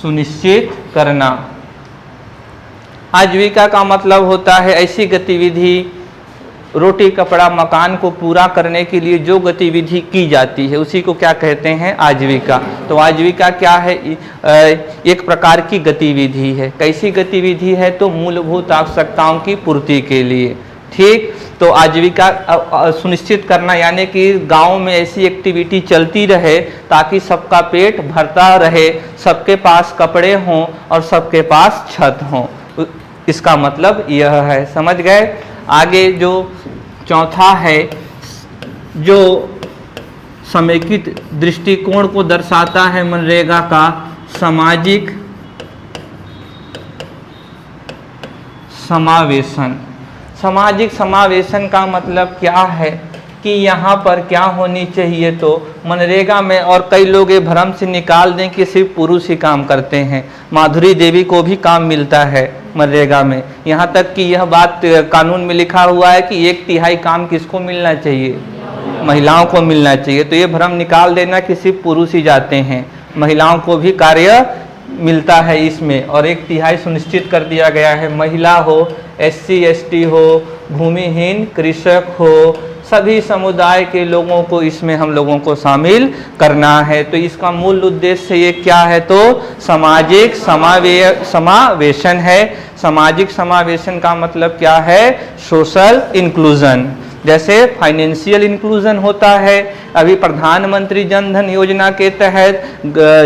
सुनिश्चित करना। आजीविका का मतलब होता है ऐसी गतिविधि, रोटी कपड़ा मकान को पूरा करने के लिए जो गतिविधि की जाती है उसी को क्या कहते हैं, आजीविका। तो आजीविका क्या है, एक प्रकार की गतिविधि है। कैसी गतिविधि है, तो मूलभूत आवश्यकताओं की पूर्ति के लिए। ठीक, तो आजीविका सुनिश्चित करना यानी कि गांव में ऐसी एक्टिविटी चलती रहे ताकि सबका पेट भरता रहे, सबके पास कपड़े हों और सबके पास छत हो, इसका मतलब यह है। समझ गए? आगे जो चौथा है, जो समेकित दृष्टिकोण को दर्शाता है मनरेगा का, सामाजिक समावेशन। सामाजिक समावेशन का मतलब क्या है कि यहाँ पर क्या होनी चाहिए, तो मनरेगा में, और कई लोग ये भ्रम से निकाल दें कि सिर्फ पुरुष ही काम करते हैं, माधुरी देवी को भी काम मिलता है मनरेगा में। यहाँ तक कि यह बात कानून में लिखा हुआ है कि 1/3 काम किसको मिलना चाहिए, महिलाओं को मिलना चाहिए। तो ये भ्रम निकाल देना कि सिर्फ पुरुष ही जाते हैं, महिलाओं को भी कार्य मिलता है इसमें, और 1/3 सुनिश्चित कर दिया गया है। महिला हो, SC ST हो, भूमिहीन कृषक हो, सभी समुदाय के लोगों को इसमें हम लोगों को शामिल करना है। तो इसका मूल उद्देश्य ये क्या है, तो सामाजिक समावेशन है। सामाजिक समावेशन का मतलब क्या है, सोशल इंक्लूजन। जैसे फाइनेंशियल इंक्लूजन होता है, अभी प्रधानमंत्री जन धन योजना के तहत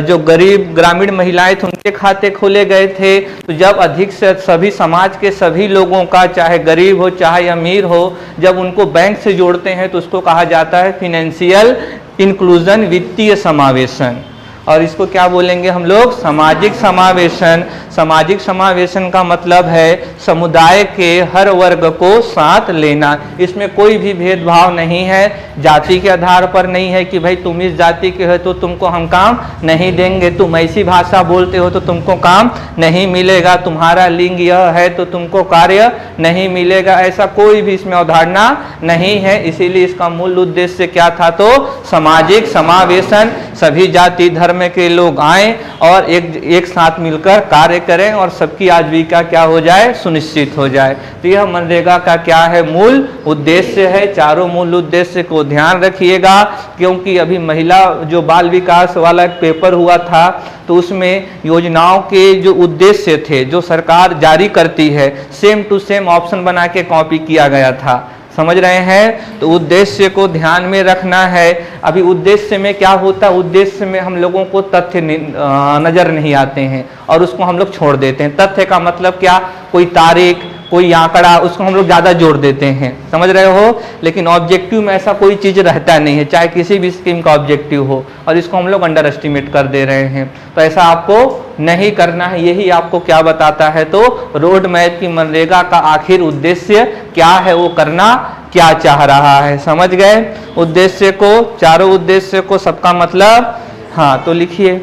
जो गरीब ग्रामीण महिलाएं थे उनके खाते खोले गए थे, तो जब अधिक से सभी समाज के सभी लोगों का, चाहे गरीब हो चाहे अमीर हो, जब उनको बैंक से जोड़ते हैं तो उसको कहा जाता है फाइनेंशियल इंक्लूजन, वित्तीय समावेशन। और इसको क्या बोलेंगे हम लोग, सामाजिक समावेशन। सामाजिक समावेशन का मतलब है समुदाय के हर वर्ग को साथ लेना। इसमें कोई भी भेदभाव नहीं है, जाति के आधार पर नहीं है कि भाई तुम इस जाति के हो तो तुमको हम काम नहीं देंगे, तुम ऐसी भाषा बोलते हो तो तुमको काम नहीं मिलेगा, तुम्हारा लिंग यह है तो तुमको कार्य नहीं मिलेगा, ऐसा कोई भी इसमें अवधारणा नहीं है। इसीलिए इसका मूल उद्देश्य क्या था, तो सामाजिक समावेशन, सभी जाति धर्म के लोग आए और एक साथ मिलकर कार्य करें और सबकी आजीविका क्या हो जाए, सुनिश्चित हो जाए। तो यह मनरेगा का क्या है, मूल उद्देश्य है। चारों मूल उद्देश्य को ध्यान रखिएगा, क्योंकि अभी महिला जो बाल विकास वाला एक पेपर हुआ था तो उसमें योजनाओं के जो उद्देश्य थे जो सरकार जारी करती है, सेम टू सेम ऑप्शन बना के कॉपी किया गया था। समझ रहे हैं? तो उद्देश्य को ध्यान में रखना है। अभी उद्देश्य में क्या होता है, उद्देश्य में हम लोगों को तथ्य नजर नहीं आते हैं और उसको हम लोग छोड़ देते हैं। तथ्य का मतलब क्या, कोई तारीख, कोई आंकड़ा, उसको हम लोग ज़्यादा जोड़ देते हैं। समझ रहे हो? लेकिन ऑब्जेक्टिव में ऐसा कोई चीज़ रहता नहीं है, चाहे किसी भी स्कीम का ऑब्जेक्टिव हो, और इसको हम लोग अंडर एस्टिमेट कर दे रहे हैं। तो ऐसा आपको नहीं करना है। यही आपको क्या बताता है, तो रोड मैप की मनरेगा का आखिर उद्देश्य क्या है, वो करना क्या चाह रहा है। समझ गए उद्देश्य को, चारों उद्देश्य को, सबका मतलब। हाँ, तो लिखिए,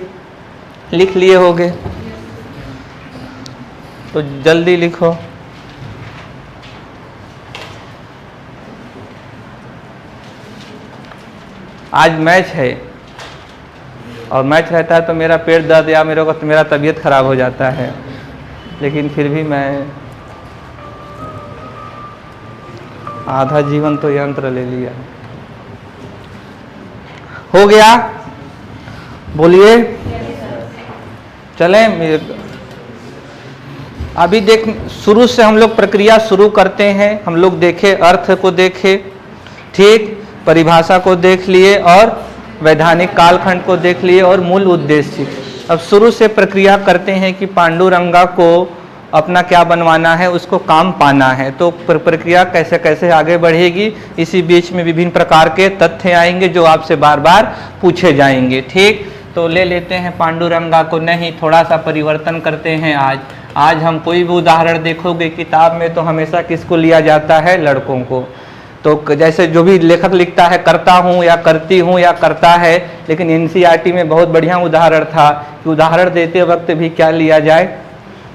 लिख लिए होगे तो जल्दी लिखो। आज मैच है और मैच रहता है तो मेरा पेट दर्द या मेरा तबीयत खराब हो जाता है, लेकिन फिर भी मैं आधा जीवन तो यंत्र ले लिया। हो गया? बोलिए। चलें अभी देख, शुरू से हम लोग प्रक्रिया शुरू करते हैं। हम लोग देखे, अर्थ को देखे, ठीक, परिभाषा को देख लिए और वैधानिक कालखंड को देख लिए और मूल उद्देश्य। अब शुरू से प्रक्रिया करते हैं कि पांडुरंगा को अपना क्या बनवाना है, उसको काम पाना है। तो प्रक्रिया कैसे कैसे आगे बढ़ेगी, इसी बीच में विभिन्न प्रकार के तथ्य आएंगे जो आपसे बार बार पूछे जाएंगे। ठीक, तो ले लेते हैं पांडुरंगा को। नहीं, थोड़ा सा परिवर्तन करते हैं। आज हम कोई भी उदाहरण देखोगे किताब में तो हमेशा किसको लिया जाता है? लड़कों को। तो जैसे जो भी लेखक लिखता है करता हूँ या करती हूँ या करता है, लेकिन एनसीईआरटी में बहुत बढ़िया उदाहरण था कि उदाहरण देते वक्त भी क्या लिया जाए?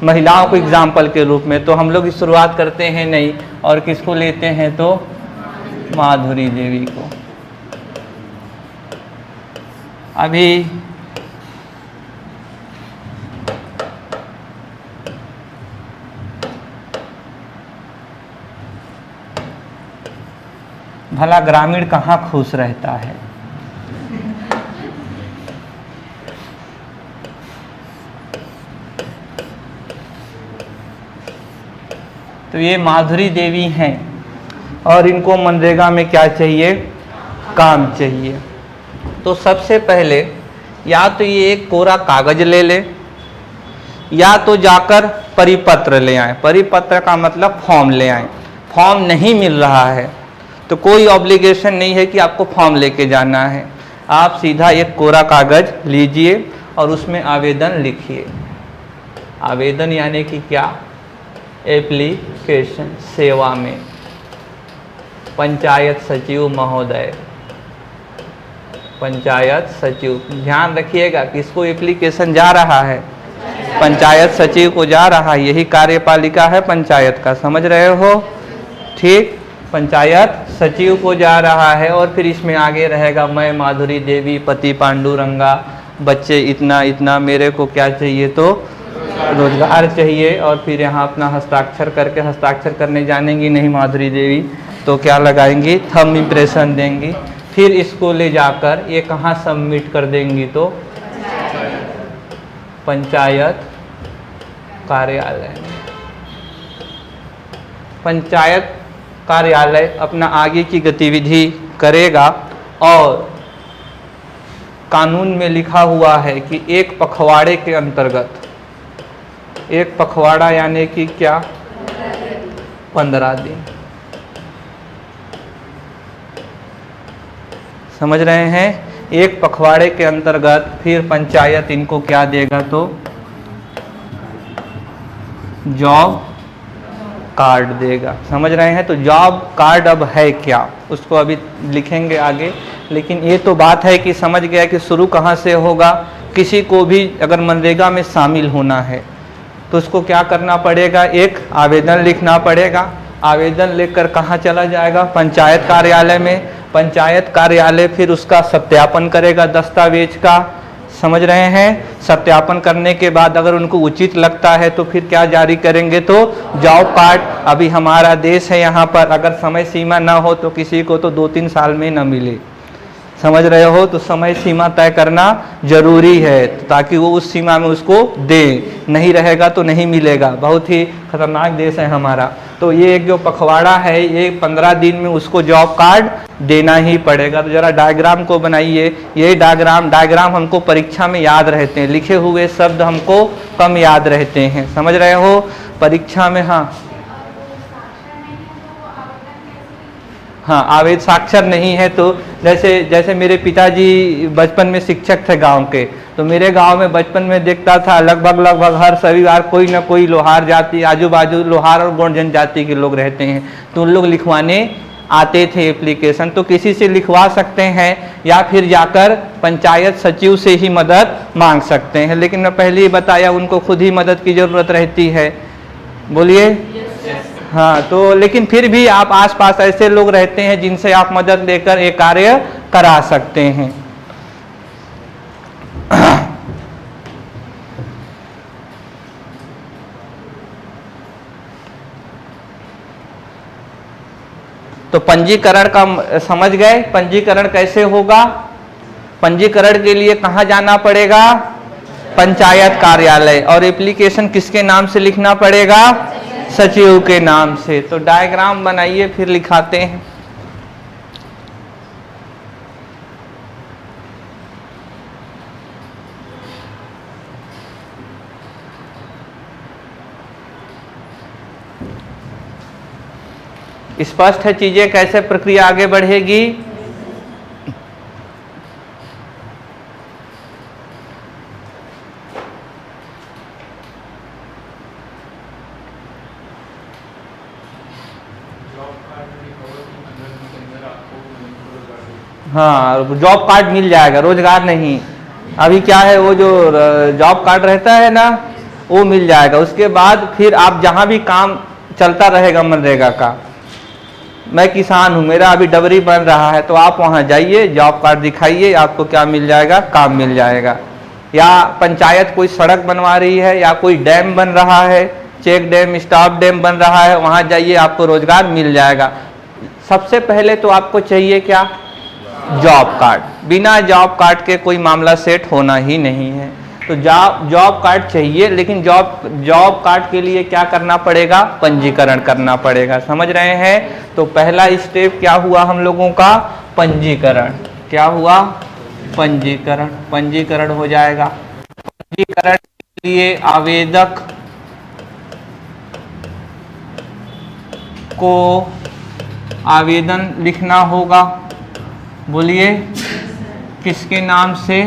महिलाओं को एग्जाम्पल के रूप में। तो हम लोग की शुरुआत करते हैं नहीं, और किसको लेते हैं? तो माधुरी देवी को। अभी भला ग्रामीण कहाँ खुश रहता है? तो ये माधुरी देवी हैं और इनको मनरेगा में क्या चाहिए? काम चाहिए। तो सबसे पहले या तो ये एक कोरा कागज ले ले या तो जाकर परिपत्र ले आए। परिपत्र का मतलब फॉर्म ले आए। फॉर्म नहीं मिल रहा है तो कोई ऑब्लिगेशन नहीं है कि आपको फॉर्म लेके जाना है। आप सीधा एक कोरा कागज लीजिए और उसमें आवेदन लिखिए। आवेदन यानी कि क्या? एप्लीकेशन। सेवा में पंचायत सचिव महोदय, पंचायत सचिव, ध्यान रखिएगा किसको एप्लीकेशन जा रहा है? पंचायत सचिव को जा रहा है। यही कार्यपालिका है पंचायत का, समझ रहे हो? ठीक, पंचायत सचिव को जा रहा है। और फिर इसमें आगे रहेगा मैं माधुरी देवी, पति पांडुरंगा, बच्चे इतना इतना, मेरे को क्या चाहिए? तो रोजगार चाहिए। और फिर यहाँ अपना हस्ताक्षर करके, हस्ताक्षर करने जानेंगी नहीं माधुरी देवी तो क्या लगाएंगी? थंब इम्प्रेशन देंगी। फिर इसको ले जाकर ये कहाँ सबमिट कर देंगी? तो पंचायत कार्यालय। पंचायत कार्यालय अपना आगे की गतिविधि करेगा और कानून में लिखा हुआ है कि एक पखवाड़े के अंतर्गत, एक पखवाड़ा यानी कि क्या? 15 दिन। समझ रहे हैं? एक पखवाड़े के अंतर्गत फिर पंचायत इनको क्या देगा? तो जॉब कार्ड देगा। समझ रहे हैं? तो जॉब कार्ड अब है क्या, उसको अभी लिखेंगे आगे। लेकिन ये तो बात है कि समझ गया कि शुरू कहाँ से होगा। किसी को भी अगर मनरेगा में शामिल होना है तो उसको क्या करना पड़ेगा? एक आवेदन लिखना पड़ेगा। आवेदन लेकर कहाँ चला जाएगा? पंचायत कार्यालय में। पंचायत कार्यालय फिर उसका सत्यापन करेगा दस्तावेज का। समझ रहे हैं? सत्यापन करने के बाद अगर उनको उचित लगता है तो फिर क्या जारी करेंगे? तो जॉब कार्ड। अभी हमारा देश है, यहाँ पर अगर समय सीमा ना हो तो किसी को तो 2-3 साल में न मिले। समझ रहे हो? तो समय सीमा तय करना जरूरी है ताकि वो उस सीमा में उसको दे। नहीं रहेगा तो नहीं मिलेगा। बहुत ही खतरनाक देश है हमारा। तो ये एक जो पखवाड़ा है ये 15 दिन में उसको जॉब कार्ड देना ही पड़ेगा। तो जरा डायग्राम को बनाइए। ये डायग्राम हमको परीक्षा में याद रहते हैं, लिखे हुए शब्द हमको कम याद रहते हैं। समझ रहे हो? परीक्षा में हाँ आवेदन साक्षर नहीं है तो जैसे मेरे पिताजी बचपन में शिक्षक थे गांव के, तो मेरे गांव में बचपन में देखता था लगभग हर रविवार कोई ना कोई लोहार जाति, आजू बाजू लोहार और गौड़ जनजाति के लोग रहते हैं, तो उन लोग लिखवाने आते थे एप्लीकेशन। तो किसी से लिखवा सकते हैं या फिर जाकर पंचायत सचिव से ही मदद मांग सकते हैं। लेकिन मैं पहले ही बताया उनको खुद ही मदद की ज़रूरत रहती है। बोलिए। हाँ, तो लेकिन फिर भी आप आसपास ऐसे लोग रहते हैं जिनसे आप मदद लेकर एक कार्य करा सकते हैं। तो पंजीकरण का समझ गए, पंजीकरण कैसे होगा? पंजीकरण के लिए कहाँ जाना पड़ेगा? पंचायत कार्यालय। और एप्लीकेशन किसके नाम से लिखना पड़ेगा? सचिव के नाम से। तो डायग्राम बनाइए, फिर लिखाते हैं। स्पष्ट है चीजें, कैसे प्रक्रिया आगे बढ़ेगी? हाँ, जॉब कार्ड मिल जाएगा, रोजगार नहीं। अभी क्या है, वो जो जॉब कार्ड रहता है ना, वो मिल जाएगा। उसके बाद फिर आप जहाँ भी काम चलता रहेगा मनरेगा का। मैं किसान हूँ, मेरा अभी डबरी बन रहा है, तो आप वहाँ जाइए, जॉब कार्ड दिखाइए, आपको क्या मिल जाएगा? काम मिल जाएगा। या पंचायत कोई सड़क बनवा रही है या कोई डैम बन रहा है, चेक डैम, स्टॉप डैम बन रहा है, वहाँ जाइए, आपको रोजगार मिल जाएगा। सबसे पहले तो आपको चाहिए क्या? Job card. बिना जॉब कार्ड के कोई मामला सेट होना ही नहीं है। तो जॉब कार्ड चाहिए, लेकिन जॉब कार्ड के लिए क्या करना पड़ेगा? पंजीकरण करना पड़ेगा। समझ रहे हैं? तो पहला स्टेप क्या हुआ हम लोगों का? पंजीकरण। क्या हुआ? पंजीकरण। पंजीकरण हो जाएगा। पंजीकरण के लिए आवेदक को आवेदन लिखना होगा। बोलिए, किसके नाम से?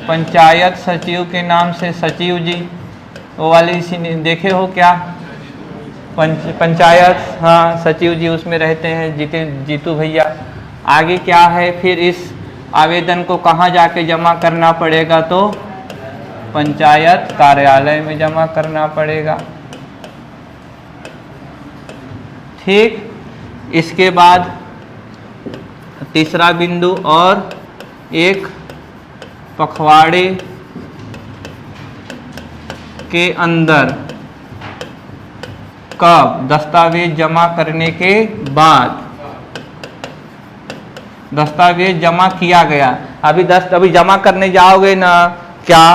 पंचायत सचिव के नाम से। सचिव जी, वो वाली देखे हो क्या? पंचायत, हाँ, सचिव जी उसमें रहते हैं, जीतू भैया। आगे क्या है फिर? इस आवेदन को कहाँ जाके जमा करना पड़ेगा? तो पंचायत कार्यालय में जमा करना पड़ेगा। ठीक। इसके बाद तीसरा बिंदु, और एक पखवाड़े के अंदर कब? दस्तावेज जमा करने के बाद। दस्तावेज जमा किया गया, अभी जमा करने जाओगे ना क्या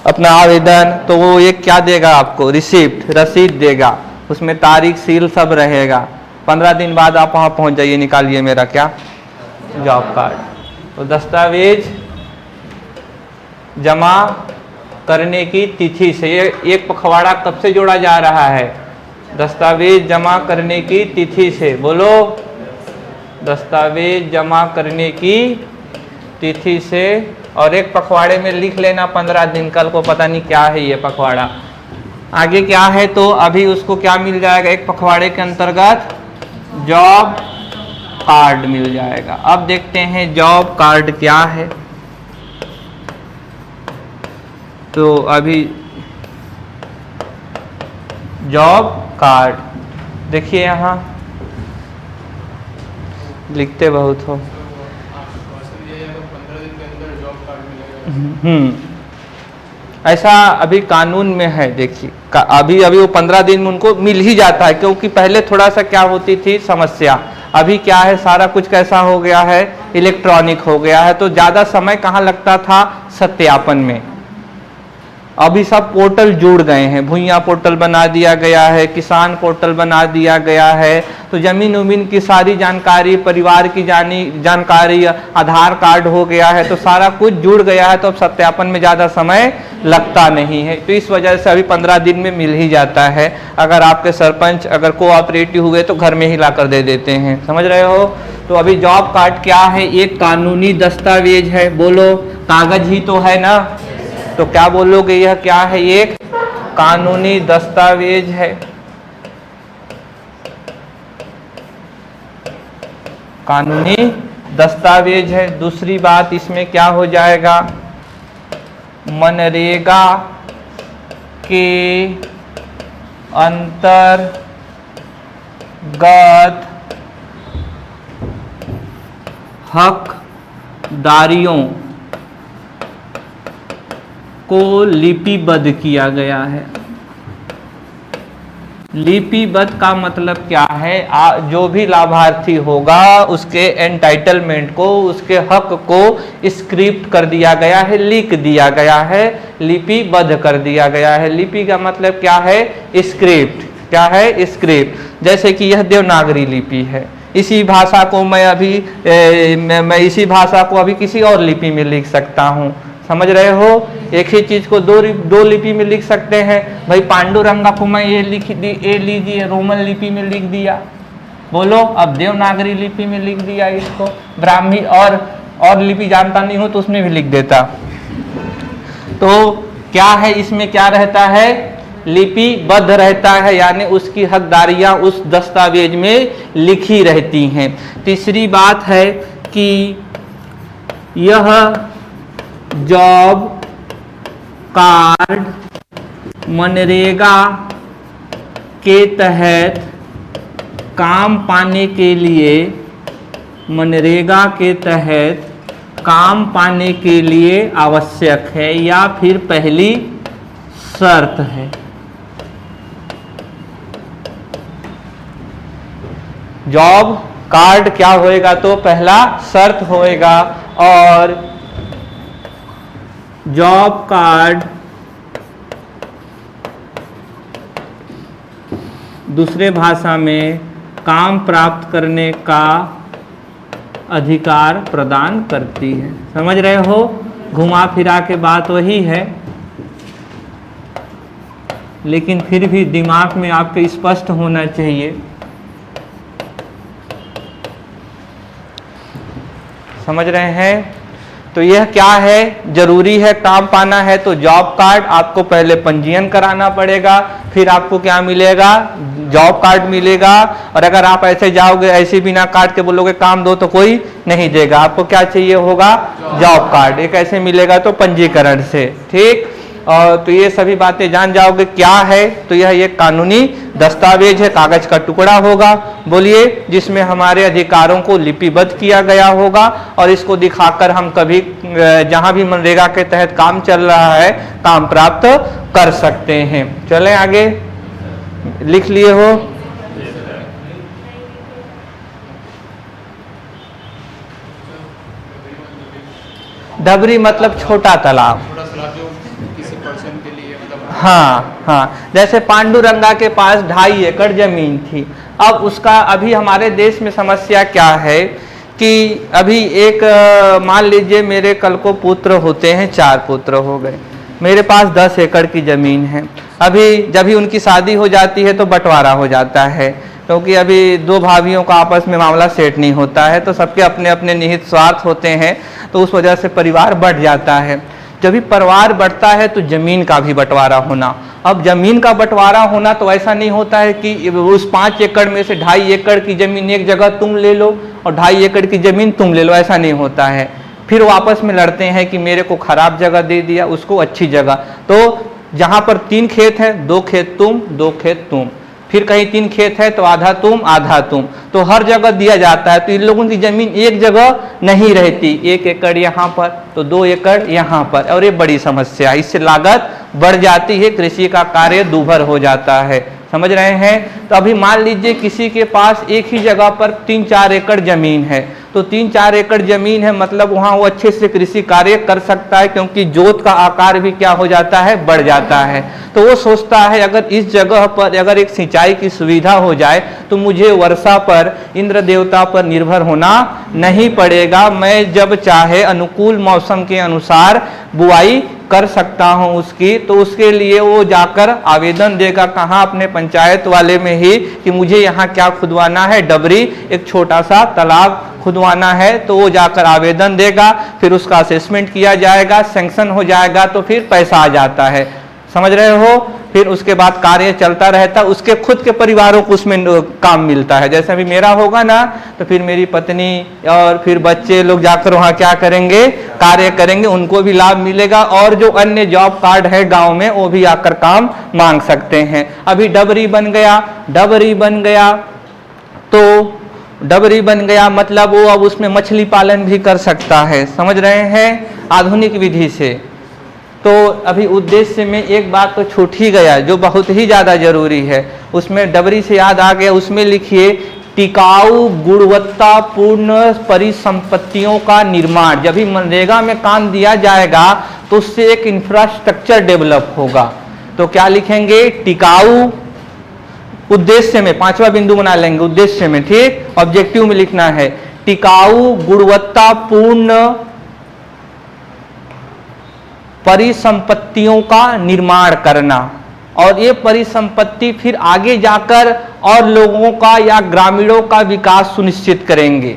अपना आवेदन, तो वो एक क्या देगा आपको? रिसिप्ट, रसीद देगा। उसमें तारीख, सील सब रहेगा। 15 दिन बाद आप वहाँ पहुँच जाइए, निकालिए मेरा क्या? Job card. तो दस्तावेज जमा करने की तिथि से ये एक पखवाड़ा कब से जोड़ा जा रहा है? दस्तावेज जमा करने की तिथि से। बोलो, दस्तावेज जमा करने की तिथि से। और एक पखवाड़े में लिख लेना 15 दिन, कल को पता नहीं क्या है ये पखवाड़ा। आगे क्या है? तो अभी उसको क्या मिल जाएगा? एक पखवाड़े के अंतर्गत जॉब कार्ड मिल जाएगा। अब देखते हैं जॉब कार्ड क्या है। तो अभी जॉब कार्ड देखिए, यहाँ लिखते बहुत हो। ऐसा अभी कानून में है। देखिए, अभी वो 15 दिन में उनको मिल ही जाता है, क्योंकि पहले थोड़ा सा क्या होती थी समस्या। अभी क्या है, सारा कुछ कैसा हो गया है? इलेक्ट्रॉनिक हो गया है। तो ज़्यादा समय कहाँ लगता था? सत्यापन में। अभी सब पोर्टल जुड़ गए हैं। भुइयां पोर्टल बना दिया गया है, किसान पोर्टल बना दिया गया है। तो जमीन उमीन की सारी जानकारी, परिवार की जानकारी, आधार कार्ड हो गया है। तो सारा कुछ जुड़ गया है, तो अब सत्यापन में ज़्यादा समय लगता नहीं है। तो इस वजह से अभी 15 दिन में मिल ही जाता है। अगर आपके सरपंच अगर कोऑपरेटिव हुए तो घर में ही ला कर दे देते हैं। समझ रहे हो? तो अभी जॉब कार्ड क्या है? एक कानूनी दस्तावेज है। बोलो, कागज ही तो है ना? तो क्या बोलोगे? यह क्या है? एक कानूनी दस्तावेज है। कानूनी दस्तावेज है। दूसरी बात इसमें क्या हो जाएगा? मनरेगा के अंतर्गत हकदारियों को लिपिबद्ध किया गया है। लिपिबद्ध का मतलब क्या है? जो भी लाभार्थी होगा उसके एंटाइटलमेंट को, उसके हक को स्क्रिप्ट कर दिया गया है, लिख दिया गया है, लिपिबद्ध कर दिया गया है। लिपि का मतलब क्या है? स्क्रिप्ट। क्या है? स्क्रिप्ट। जैसे कि यह देवनागरी लिपि है, इसी भाषा को मैं इसी भाषा को अभी किसी और लिपि में लिख सकता हूँ। समझ रहे हो? एक ही चीज को दो लिपि में लिख सकते हैं। भाई पांडुरंगा को मैं ये लीजिए रोमन लिपि में लिख दिया, बोलो। अब देवनागरी लिपि में लिख दिया इसको, ब्राह्मी और लिपि जानता नहीं हो तो उसमें भी लिख देता। तो क्या है इसमें? क्या रहता है? लिपिबद्ध रहता है, यानी उसकी हकदारियां उस दस्तावेज में लिखी रहती हैं। तीसरी बात है कि यह जॉब कार्ड मनरेगा के तहत काम पाने के लिए, मनरेगा के तहत काम पाने के लिए आवश्यक है या फिर पहली शर्त है। जॉब कार्ड क्या होएगा? तो पहला शर्त होएगा। और जॉब कार्ड दूसरे भाषा में काम प्राप्त करने का अधिकार प्रदान करती है। समझ रहे हो? घुमा फिरा के बात वही है, लेकिन फिर भी दिमाग में आपके स्पष्ट होना चाहिए। समझ रहे हैं? तो यह क्या है? जरूरी है, काम पाना है तो जॉब कार्ड आपको पहले पंजीयन कराना पड़ेगा, फिर आपको क्या मिलेगा? जॉब कार्ड मिलेगा। और अगर आप ऐसे जाओगे, ऐसे बिना कार्ड के बोलोगे काम दो, तो कोई नहीं देगा। आपको क्या चाहिए होगा? Job card. एक ऐसे मिलेगा तो पंजीकरण से, ठीक। और तो ये सभी बातें जान जाओगे क्या है। तो यह एक कानूनी दस्तावेज है, कागज का टुकड़ा होगा, बोलिए, जिसमें हमारे अधिकारों को लिपिबद्ध किया गया होगा। और इसको दिखाकर हम कभी जहां भी मनरेगा के तहत काम चल रहा है, काम प्राप्त कर सकते हैं। चलें आगे, लिख लिए हो? डबरी मतलब छोटा तालाब। हाँ हाँ, जैसे पांडुरंगा के पास 2.5 एकड़ जमीन थी। अब उसका अभी हमारे देश में समस्या क्या है कि अभी एक मान लीजिए मेरे कल को पुत्र होते हैं, 4 पुत्र हो गए, मेरे पास 10 एकड़ की जमीन है। अभी जब भी उनकी शादी हो जाती है तो बंटवारा हो जाता है, क्योंकि अभी 2 भाइयों का आपस में मामला सेट नहीं होता है, तो सबके अपने अपने निहित स्वार्थ होते हैं, तो उस वजह से परिवार बढ़ जाता है। जब भी परिवार बढ़ता है तो जमीन का भी बंटवारा होना। अब जमीन का बंटवारा होना तो ऐसा नहीं होता है कि उस 5 एकड़ में से 2.5 एकड़ की जमीन एक जगह तुम ले लो और 2.5 एकड़ की जमीन तुम ले लो, ऐसा नहीं होता है। फिर वो आपस में लड़ते हैं कि मेरे को खराब जगह दे दिया, उसको अच्छी जगह। तो जहां पर 3 खेत है, 2 खेत तुम, 2 खेत तुम, फिर कहीं 3 खेत है तो आधा तुम आधा तुम, तो हर जगह दिया जाता है। तो इन लोगों की जमीन एक जगह नहीं रहती, 1 एकड़ यहाँ पर तो 2 एकड़ यहाँ पर, और ये बड़ी समस्या, इससे लागत बढ़ जाती है, कृषि का कार्य दूभर हो जाता है। समझ रहे हैं? तो अभी मान लीजिए किसी के पास एक ही जगह पर 3-4 एकड़ जमीन है, तो 3-4 एकड़ जमीन है, मतलब वहाँ वो अच्छे से कृषि कार्य कर सकता है, क्योंकि जोत का आकार भी क्या हो जाता है? बढ़ जाता है। तो वो सोचता है अगर इस जगह पर अगर एक सिंचाई की सुविधा हो जाए तो मुझे वर्षा पर, इंद्र देवता पर निर्भर होना नहीं पड़ेगा, मैं जब चाहे अनुकूल मौसम के अनुसार बुआई कर सकता हूं उसकी। तो उसके लिए वो जाकर आवेदन देगा, कहाँ? अपने पंचायत वाले में ही, कि मुझे यहाँ क्या खुदवाना है? डबरी, एक छोटा सा तालाब खुदवाना है। तो वो जाकर आवेदन देगा, फिर उसका असेसमेंट किया जाएगा, सैंक्शन हो जाएगा, तो फिर पैसा आ जाता है। समझ रहे हो? फिर उसके बाद कार्य चलता रहता, उसके खुद के परिवारों को उसमें काम मिलता है। जैसे अभी मेरा होगा ना, तो फिर मेरी पत्नी और फिर बच्चे लोग जाकर वहाँ क्या करेंगे? कार्य करेंगे, उनको भी लाभ मिलेगा। और जो अन्य जॉब कार्ड है गांव में, वो भी आकर काम मांग सकते हैं। अभी डबरी बन गया, डबरी बन गया तो डबरी बन गया मतलब वो अब उसमें मछली पालन भी कर सकता है। समझ रहे हैं? आधुनिक विधि से तो अभी उद्देश्य में एक बात तो छूट ही गया जो बहुत ही ज़्यादा जरूरी है, उसमें डबरी से याद आ गया, उसमें लिखिए टिकाऊ गुणवत्तापूर्ण परिसंपत्तियों का निर्माण। जब भी मनरेगा में काम दिया जाएगा तो उससे एक इंफ्रास्ट्रक्चर डेवलप होगा। तो क्या लिखेंगे? टिकाऊ, उद्देश्य में पांचवा बिंदु बना लेंगे उद्देश्य में, ठीक, ऑब्जेक्टिव में लिखना है टिकाऊ गुणवत्तापूर्ण परिसंपत्तियों का निर्माण करना, और ये परिसंपत्ति फिर आगे जाकर और लोगों का या ग्रामीणों का विकास सुनिश्चित करेंगे।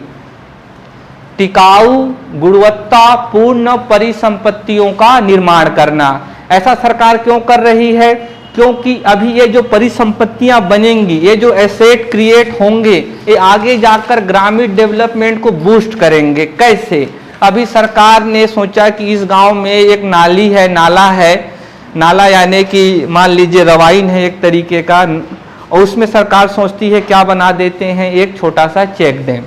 टिकाऊ गुणवत्तापूर्ण परिसंपत्तियों का निर्माण करना, ऐसा सरकार क्यों कर रही है? क्योंकि अभी ये जो परिसंपत्तियां बनेंगी, ये जो एसेट क्रिएट होंगे, ये आगे जाकर ग्रामीण डेवलपमेंट को बूस्ट करेंगे। कैसे? अभी सरकार ने सोचा कि इस गांव में एक नाली है, नाला यानी कि मान लीजिए रवाइन है एक तरीके का, और उसमें सरकार सोचती है क्या बना देते हैं, एक छोटा सा चेक डैम,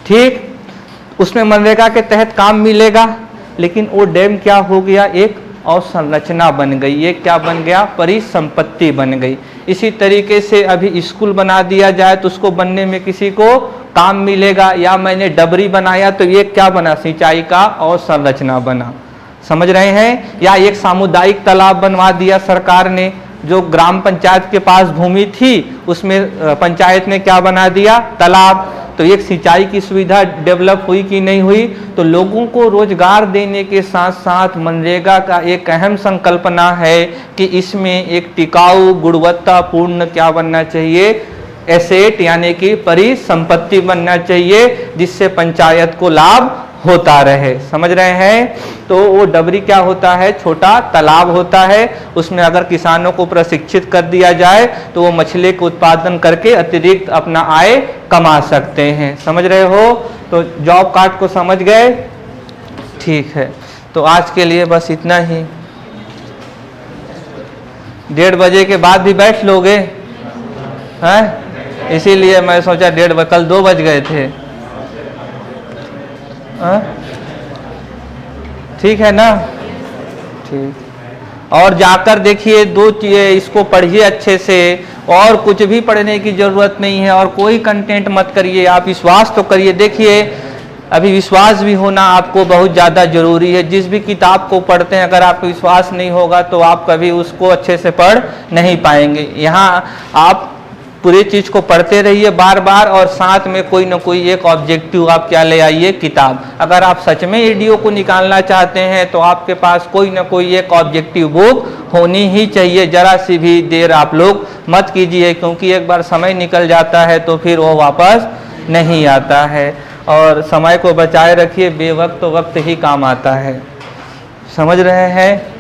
ठीक, उसमें मनरेगा के तहत काम मिलेगा, लेकिन वो डैम क्या हो गया, एक अवसंरचना बन गई। ये क्या बन गया? परिसंपत्ति बन गई। इसी तरीके से अभी स्कूल बना दिया जाए तो उसको बनने में किसी को काम मिलेगा, या मैंने डबरी बनाया तो ये क्या बना? सिंचाई का अवसंरचना बना। समझ रहे हैं? या एक सामुदायिक तालाब बनवा दिया सरकार ने, जो ग्राम पंचायत के पास भूमि थी उसमें पंचायत ने क्या बना दिया? तालाब। तो एक सिंचाई की सुविधा डेवलप हुई कि नहीं हुई? तो लोगों को रोजगार देने के साथ साथ मनरेगा का एक अहम संकल्पना है कि इसमें एक टिकाऊ गुणवत्तापूर्ण क्या बनना चाहिए? एसेट यानी कि परिसंपत्ति बनना चाहिए, जिससे पंचायत को लाभ होता रहे। समझ रहे हैं? तो वो डबरी क्या होता है? छोटा तालाब होता है। उसमें अगर किसानों को प्रशिक्षित कर दिया जाए तो वो मछली के उत्पादन करके अतिरिक्त अपना आय कमा सकते हैं। समझ रहे हो? तो जॉब कार्ड को समझ गए? ठीक है, तो आज के लिए बस इतना ही। 1:30 बजे के बाद भी बैठ लोगे? हैं? इसीलिए मैं सोचा 1:30 बजे, कल 2 बज गए थे। ठीक है ना? ठीक। और जाकर देखिए 2 चीज़ें, इसको पढ़िए अच्छे से, और कुछ भी पढ़ने की जरूरत नहीं है, और कोई कंटेंट मत करिए, आप विश्वास तो करिए। देखिए अभी विश्वास भी होना आपको बहुत ज़्यादा जरूरी है। जिस भी किताब को पढ़ते हैं अगर आपको विश्वास नहीं होगा तो आप कभी उसको अच्छे से पढ़ नहीं पाएंगे। यहाँ आप पूरी चीज़ को पढ़ते रहिए बार बार, और साथ में कोई ना कोई एक ऑब्जेक्टिव आप क्या ले आइए? किताब। अगर आप सच में ईडीओ को निकालना चाहते हैं तो आपके पास कोई ना कोई एक ऑब्जेक्टिव बुक होनी ही चाहिए। जरा सी भी देर आप लोग मत कीजिए, क्योंकि एक बार समय निकल जाता है तो फिर वो वापस नहीं आता है। और समय को बचाए रखिए, बेवक्त वक्त ही काम आता है। समझ रहे हैं?